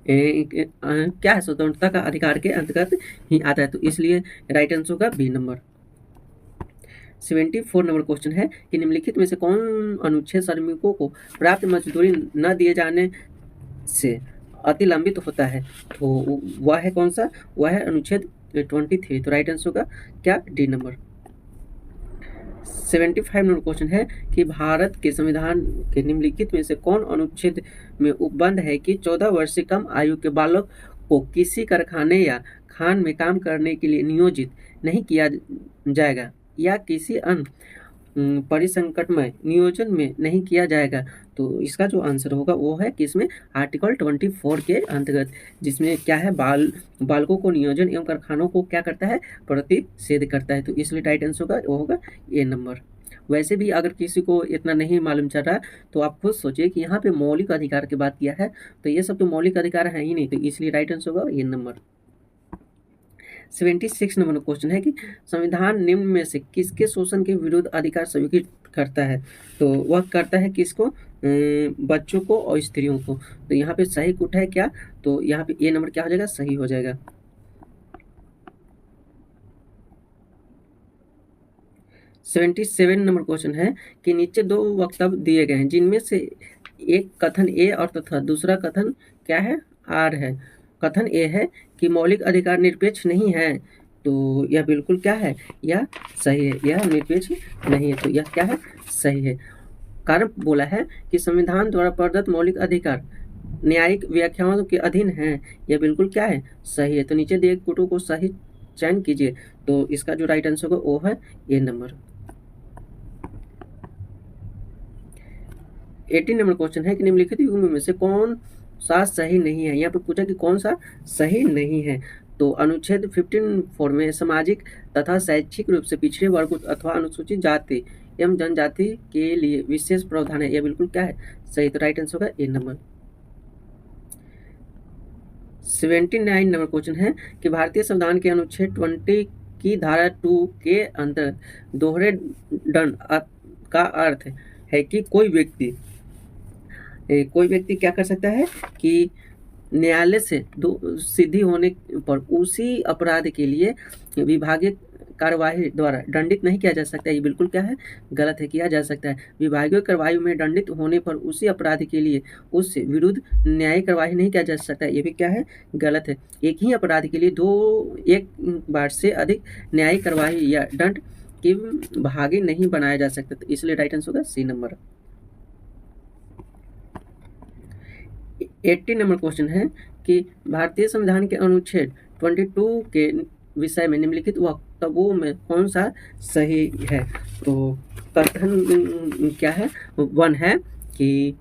क्या है, स्वतंत्रता का अधिकार के अंतर्गत ही आता है। तो इसलिए राइट आंसर होगा बी नंबर। 74 नंबर क्वेश्चन है कि निम्नलिखित में से कौन अनुच्छेद श्रमिकों को प्राप्त मजदूरी न दिए जाने से अतिलंबित होता है? तो वह है कौन सा? वह है अनुच्छेद 23। तो राइट आंसर होगा क्या? D number. 75 नंबर क्वेश्चन है कि भारत के संविधान के निम्नलिखित में से कौन अनुच्छेद में उपबंध है कि 14 वर्ष से कम आयु के बालक को किसी कारखाने या खान में काम करने के लिए नियोजित नहीं किया जाएगा या किसी अन्य परिसंकटमय नियोजन में नहीं किया जाएगा? तो इसका जो आंसर होगा वो है कि इसमें आर्टिकल 24 के अंतर्गत, जिसमें क्या है, बालकों को नियोजन एवं कारखानों को क्या करता है? प्रतिषेध करता है। तो इसलिए राइट आंसर होगा वो होगा ए नंबर। वैसे भी अगर किसी को इतना नहीं मालूम चल रहा तो आप खुद सोचिए कि यहाँ पे मौलिक अधिकार की बात किया है, तो ये सब तो मौलिक अधिकार है ही नहीं, तो इसलिए राइट आंसर होगा ए नंबर। 76 नंबर क्वेश्चन है कि संविधान निम्न में से किसके शोषण के विरुद्ध अधिकार स्वीकृत करता है? तो वह करता है किसको? बच्चों को और स्त्रियों को। तो यहाँ पे सही कुट है क्या? तो यहाँ पे ए नंबर क्या हो जाएगा? सही हो जाएगा। 77 नंबर क्वेश्चन है कि नीचे दो वक्तव्य दिए गए हैं जिनमें से एक कथन ए और तथा दूसरा कथन क्या है? आर है। कथन ए है कि मौलिक अधिकार निरपेक्ष नहीं है, तो यह बिल्कुल क्या है? यह सही है, यह निरपेक्ष नहीं है, तो यह क्या है? सही है। कारण बोला है कि संविधान द्वारा प्रदत्त मौलिक अधिकार न्यायिक व्याख्याओं के अधीन है, यह बिल्कुल क्या है? सही है। तो नीचे दिए कुटों को सही चयन कीजिए, तो इसका जो राइट आंसर होगा वो है ए नंबर। 18 नंबर क्वेश्चन है कि निम्नलिखित युग्म में से कौन सा सही नहीं है? यहाँ पे पूछा कि कौन सा सही नहीं है। तो अनुच्छेद 15 में सामाजिक तथा शैक्षिक रूप से पिछड़े वर्ग अथवा अनुसूचित जाति एवं जनजाति के लिए विशेष प्रावधान है, यह बिल्कुल क्या है? सही। तो राइट आंसर होगा ए नंबर। 79 नंबर क्वेश्चन है कि भारतीय संविधान के अनुच्छेद 20 की धारा 2 के अंतर्गत दोहरे दंड का अर्थ है कि कोई व्यक्ति क्या कर सकता है कि न्यायालय से सिद्धि होने पर उसी अपराध के लिए विभागीय कार्यवाही द्वारा दंडित नहीं किया जा सकता। ये बिल्कुल क्या है? गलत है। किया जा सकता है। विभागीय कार्यवाही में दंडित होने पर उसी अपराध के लिए उससे विरुद्ध न्यायिक कार्यवाही नहीं किया जा सकता। ये भी क्या है? गलत है। एक ही अपराध के लिए एक बार से अधिक न्यायिक कार्यवाही या दंड की भागी नहीं बनाया जा सकता। तो इसलिए राइट आंसर होगा सी नंबर। 80 नंबर क्वेश्चन है कि भारतीय संविधान के अनुच्छेद 22 के विषय में निम्नलिखित वक्तव्यों में कौन सा सही है? तो कथन क्या है? 1 है कि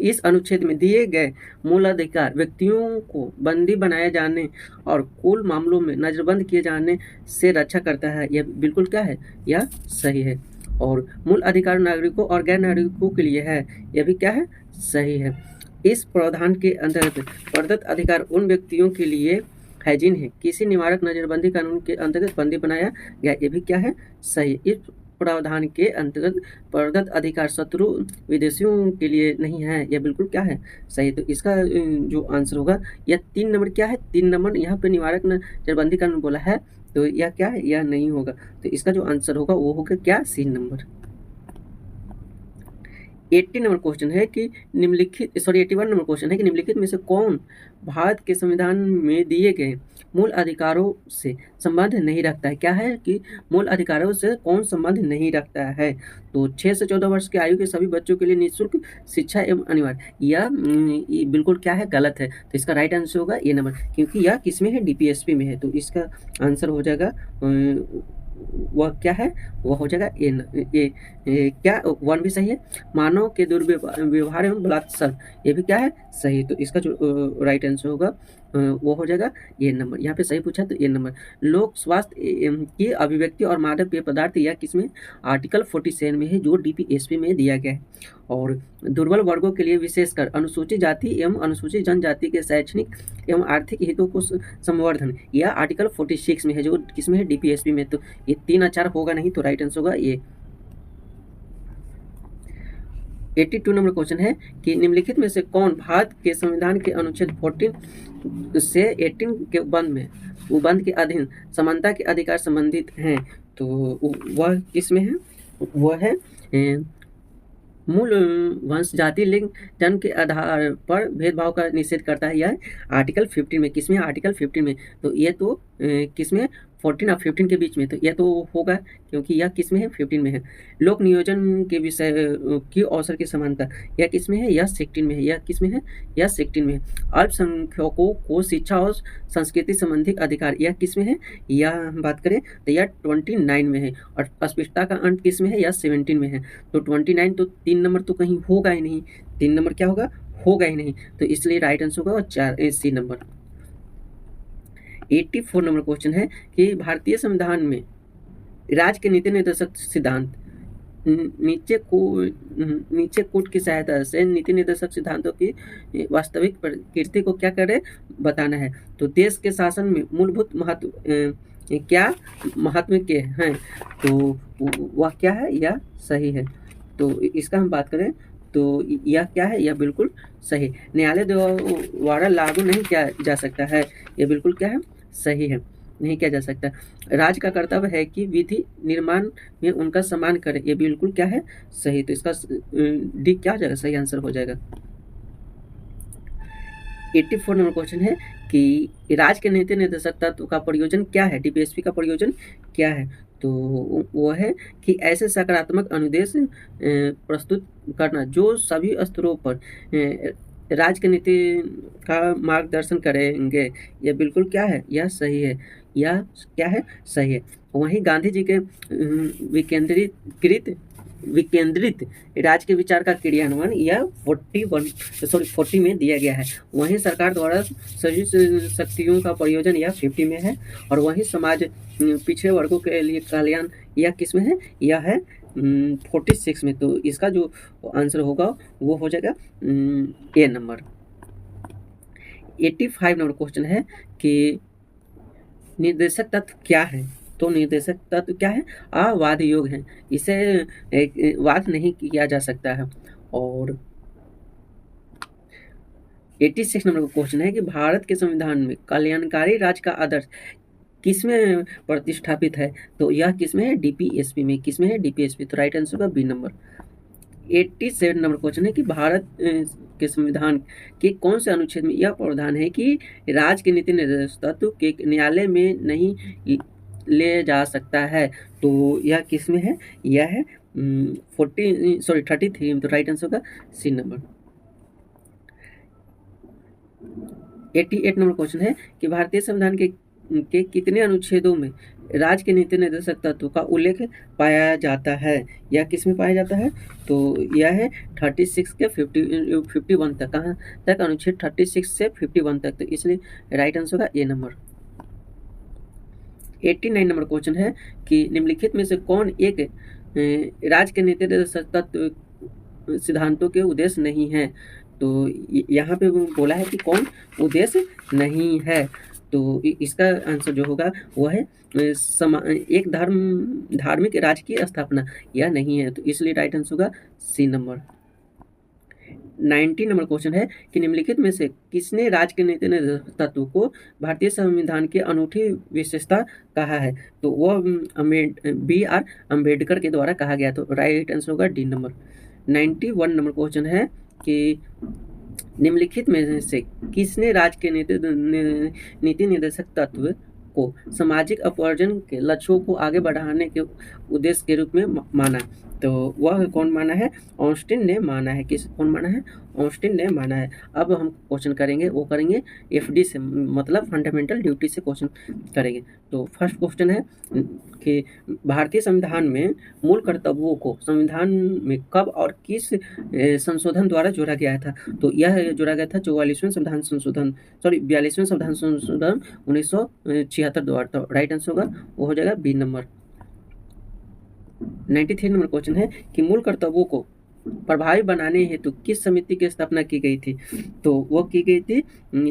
इस अनुच्छेद में दिए गए मूल अधिकार व्यक्तियों को बंदी बनाए जाने और कुल मामलों में नजरबंद किए जाने से रक्षा करता है, यह बिल्कुल क्या है? यह सही है। और मूल अधिकार नागरिकों और गैर नागरिकों के लिए है, यह भी क्या है? सही है। इस प्रावधान के अंतर्गत प्रदत्त अधिकार उन व्यक्तियों के लिए है जिन्हें किसी निवारक नजरबंदी कानून के अंतर्गत बंदी बनाया गया, ये भी क्या है? सही। इस प्रावधान के अंतर्गत प्रदत्त अधिकार शत्रु विदेशियों के लिए नहीं है, यह बिल्कुल क्या है? सही। तो इसका जो आंसर होगा यह 3 नंबर क्या है? 3 नंबर यहाँ पे निवारक नजरबंदी कानून बोला है, तो यह क्या है? यह नहीं होगा। तो इसका जो आंसर होगा वो होगा क्या? सी नंबर। 80 नंबर क्वेश्चन है कि 81 नंबर क्वेश्चन है कि निम्नलिखित में से कौन भारत के संविधान में दिए गए मूल अधिकारों से संबंध नहीं रखता है? क्या है कि मूल अधिकारों से कौन संबंध नहीं रखता है? तो 6 से 14 वर्ष की आयु के सभी बच्चों के लिए निःशुल्क शिक्षा एवं अनिवार्य, यह बिल्कुल क्या है? गलत है। तो इसका राइट आंसर होगा ए नंबर, क्योंकि यह किसमें है? डीपीएसपी में है। तो इसका आंसर हो जाएगा वह क्या है? वह हो जाएगा क्या 1 भी सही है। मानव के दुर्व्यवहार एवं बलात्कार, ये भी क्या है? सही। तो इसका जो राइट आंसर होगा वो हो जाएगा ए नंबर। यहाँ पे सही पूछा तो ए नंबर। लोक स्वास्थ्य की अभिव्यक्ति और मादक पेय पदार्थ यह किसमें? आर्टिकल 47 में है, जो डीपीएसपी में दिया गया है। और दुर्बल वर्गों के लिए विशेषकर अनुसूचित जाति एवं अनुसूचित जनजाति के शैक्षणिक एवं आर्थिक हितों को संवर्धन, यह आर्टिकल 46 में है, जो किसमें है? डीपीएसपी में। तो ये 3 और 4 होगा नहीं, तो राइट आंसर होगा ये। 82 नंबर क्वेश्चन है कि निम्नलिखित में से कौन भारत के संविधान के अनुच्छेद 14 से 18 के बंद के अधीन समानता के अधिकार संबंधित हैं? तो वह किसमें है? वह है मूल वंश, जाति, लिंग, जन्म के आधार पर भेदभाव का निषेध करता है। यह आर्टिकल 15 में। किसमें? आर्टिकल 15 में। तो ये तो किसमें? 14 और 15 के बीच में। तो यह तो होगा, क्योंकि यह किसमें है? 15 में है। लोक नियोजन के विषय की अवसर की समानता, यह किसमें है? यह 16 में है। यह किसमें है? यह 16 में है। अल्पसंख्यकों को शिक्षा और संस्कृति संबंधी अधिकार, यह किसमें है? यह हम बात करें तो यह 29 में है। और अस्पृश्यता का अंत किसमें है? यह 17 में है। तो 29 तो 3 नंबर तो कहीं होगा ही नहीं। 3 नंबर क्या होगा? होगा ही नहीं। तो इसलिए राइट आंसर होगा 4 सी नंबर। 84 नंबर क्वेश्चन है कि भारतीय संविधान में राज्य के नीति निर्देशक सिद्धांत, नीचे कोट की सहायता से नीति निर्देशक सिद्धांतों की वास्तविक प्रकृति को क्या करे बताना है। तो देश के शासन में मूलभूत महत्व क्या महत्व के हैं? तो वह क्या है? यह सही है। तो इसका हम बात करें तो यह क्या है? यह बिल्कुल सही। न्यायालय द्वारा लागू नहीं किया जा सकता है, यह बिल्कुल क्या है? सही है, नहीं किया जा सकता। राज्य का कर्तव्य है कि विधि निर्माण में उनका सम्मान करे, ये बिल्कुल क्या है? सही। तो इसका डी क्या हो जाएगा? सही आंसर हो जाएगा। 84 नंबर क्वेश्चन है कि राज्य के नीति निर्देशक तत्व का प्रयोजन क्या है? डीपीएसपी का प्रयोजन क्या है? तो वो है कि ऐसे सकारात्मक अनुदेश प्रस्तुत करना जो सभी स्तरों पर राज्य की नीति का मार्गदर्शन करेंगे। यह बिल्कुल क्या है? यह सही है। यह क्या है? सही है। वहीं गांधी जी के विकेंद्रित राज्य के विचार का क्रियान्वयन यह 40 में दिया गया है। वहीं सरकार द्वारा सभी शक्तियों का प्रयोजन यह 50 में है। और वहीं समाज पिछड़े वर्गों के लिए कल्याण यह किस में है? यह है 46 में। तो इसका जो आंसर होगा वो हो जाएगा ए नंबर। 85 नंबर क्वेश्चन है कि निर्देशक तत्व क्या है? तो निर्देशक तत्व क्या है? अवाद योग है, इसे वाद नहीं किया जा सकता है। और 86 नंबर का क्वेश्चन है कि भारत के संविधान में कल्याणकारी राज्य का आदर्श किसमें प्रतिष्ठापित है? तो यह किसमें है? डीपीएसपी में। किसमें है? डीपीएसपी। तो राइट आंसर होगा बी नंबर। 87 नंबर क्वेश्चन है कि भारत के संविधान के कौन से अनुच्छेद में यह प्रावधान है कि राज्य के नीति निर्देशक तत्व के न्यायालय में नहीं ले जा सकता है? तो यह किसमें है? यह है 33 में। तो राइट आंसर होगा सी नंबर। 88 नंबर क्वेश्चन है कि भारतीय संविधान के कितने अनुच्छेदों में राज्य के नीति निर्देशक तत्व का उल्लेख पाया जाता है? यह किस में पाया जाता है? तो यह है 36 के 51 तक। कहाँ तक? अनुच्छेद 36 से 51 तक। तो इसलिए राइट आंसर होगा ए नंबर। 89 नंबर क्वेश्चन है कि निम्नलिखित में से कौन एक राज्य के नीति निर्देशक तत्व सिद्धांतों के उद्देश्य नहीं है? तो यहाँ पे बोला है कि कौन उद्देश्य नहीं है। तो इसका आंसर जो होगा वो है एक धार्मिक राज्य की स्थापना, यह नहीं है। तो इसलिए राइट आंसर होगा सी नंबर। 90 नंबर क्वेश्चन है कि निम्नलिखित में से किसने राज्य के नीति निर्देशक तत्व को भारतीय संविधान की अनूठी विशेषता कहा है? तो वह B.R. अम्बेडकर के द्वारा कहा गया। तो राइट आंसर होगा डी नंबर। 91 नंबर क्वेश्चन है कि निम्नलिखित में से किसने राज्य के नीति निर्देशक तत्व को सामाजिक अपवर्जन के लक्ष्यों को आगे बढ़ाने के उद्देश्य के रूप में माना? तो वह कौन माना है? ऑस्टिन ने माना है। कौन माना है? ऑस्टिन ने माना है। अब हम क्वेश्चन करेंगे, वो करेंगे एफडी से, मतलब फंडामेंटल ड्यूटी से क्वेश्चन करेंगे। तो फर्स्ट क्वेश्चन है कि भारतीय संविधान में मूल कर्तव्यों को संविधान में कब और किस संशोधन द्वारा जोड़ा गया था? तो यह जोड़ा गया था 42वें संविधान संशोधन 1976 द्वारा। तो राइट आंसर होगा वो हो जाएगा बी नंबर। 93 नंबर क्वेश्चन है कि मूल कर्तव्यों को प्रभावी बनाने हेतु किस समिति की स्थापना की गई थी? तो वो की गई थी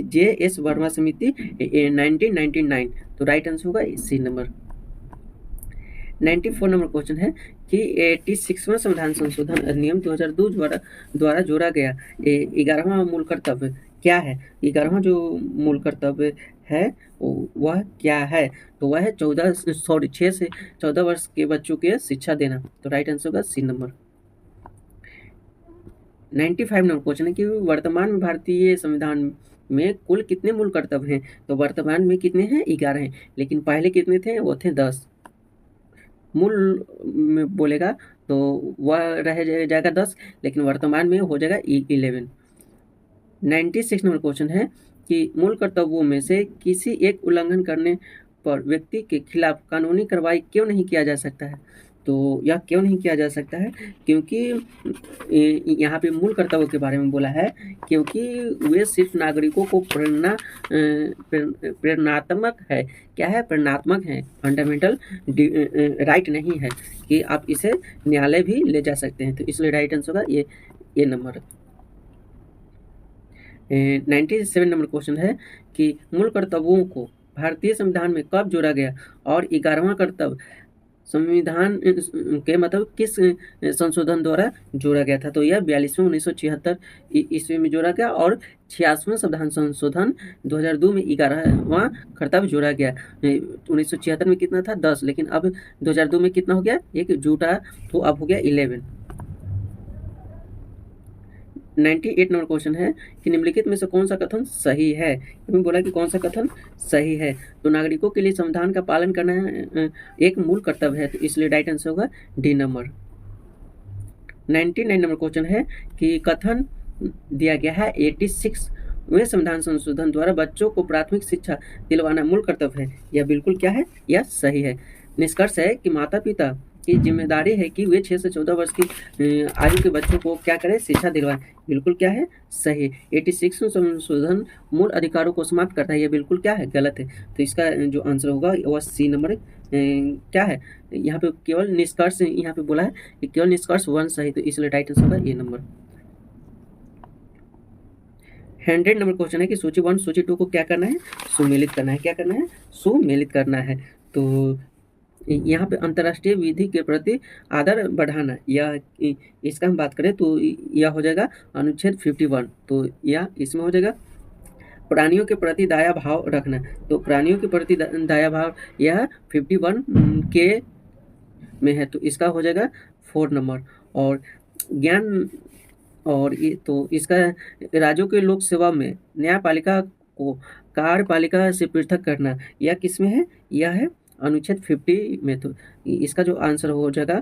JS वर्मा समिति 1999। तो राइट आंसर होगा सी नंबर। 94 नंबर क्वेश्चन है कि 86वां संविधान संशोधन अधिनियम 2002 द्वारा जोड़ा गया 11वां मूल कर्तव्य क्या है? 11वां जो मूल कर्तव्य है वह क्या है? तो वह है 6 से 14 वर्ष के बच्चों के शिक्षा देना। तो राइट आंसर होगा सी नंबर। 95 नंबर क्वेश्चन है कि वर्तमान में भारतीय संविधान में कुल कितने मूल कर्तव्य हैं? तो वर्तमान में कितने हैं? 11 हैं, लेकिन पहले कितने थे? वो थे 10। मूल में बोलेगा तो वह रह जाएगा 10, लेकिन वर्तमान में हो जाएगा 11। 96 नंबर क्वेश्चन है कि मूल कर्तव्यों में से किसी एक उल्लंघन करने पर व्यक्ति के खिलाफ कानूनी कार्रवाई क्यों नहीं किया जा सकता है? तो यह क्यों नहीं किया जा सकता है? क्योंकि यहाँ पे मूल कर्तव्यों के बारे में बोला है, क्योंकि वे सिर्फ नागरिकों को प्रेरणात्मक है। क्या है? प्रेरणात्मक है, फंडामेंटल राइट नहीं है कि आप इसे न्यायालय भी ले जा सकते हैं। तो इसलिए राइट आंसर होगा ये नंबर। 97 नंबर क्वेश्चन है कि मूल कर्तव्यों को भारतीय संविधान में कब जोड़ा गया और 11वां कर्तव्य संविधान के मतलब किस संशोधन द्वारा जोड़ा गया था? तो यह 42वें 1976 ईस्वी में जोड़ा गया और 86वां संविधान संशोधन 2002 में 11वां कर्तव्य जोड़ा गया। 1976 में कितना था? 10, लेकिन अब 2002 में कितना हो गया? एक जुटा, तो अब हो गया 11। 98 नंबर क्वेश्चन है कि निम्नलिखित में से कौन सा कथन सही है? इसमें बोला कि कौन सा कथन सही है? तो नागरिकों के लिए संविधान का पालन करना एक मूल कर्तव्य है, तो इसलिए राइट आंसर होगा डी नंबर। 99 नंबर क्वेश्चन है कि कथन दिया गया है 86वें संविधान संशोधन द्वारा बच्चों को प्राथमिक शिक्षा दिलवाना मूल कर्तव्य है, यह बिल्कुल क्या है? यह सही है। निष्कर्ष है कि माता पिता की जिम्मेदारी है कि वे 6 से 14 वर्ष की आयु के बच्चों को क्या करें? शिक्षा दिलवाएं। बिल्कुल क्या है? सही। 86वां संशोधन मूल अधिकारों को समाप्त करता है, यह बिल्कुल क्या है? गलत है। तो इसका जो आंसर होगा वह सी नंबर क्या है? यहाँ पे केवल निष्कर्ष यहाँ पे बोला है कि केवल निष्कर्ष 1 सही, तो इसलिए राइट आंसर होगा ये नंबर। 100 नंबर क्वेश्चन है कि सूची 1 सूची 2 को क्या करना है? सुमेलित करना है। क्या करना है? सुमेलित करना है। तो यहाँ पे अंतर्राष्ट्रीय विधि के प्रति आदर बढ़ाना, या इसका हम बात करें तो यह हो जाएगा अनुच्छेद 51। तो यह इसमें हो जाएगा प्राणियों के प्रति दया भाव रखना। तो प्राणियों के प्रति दया भाव यह 51 के में है, तो इसका हो जाएगा 4 नंबर। और ज्ञान और ये तो इसका राज्यों के लोक सेवा में न्यायपालिका को कार्यपालिका से पृथक करना, यह किस में है? यह है अनुच्छेद 50 में। तो इसका जो आंसर हो जाएगा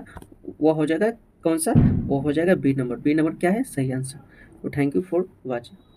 वह हो जाएगा कौन सा? वो हो जाएगा बी नंबर। बी नंबर क्या है? सही आंसर। तो थैंक यू फॉर वॉचिंग।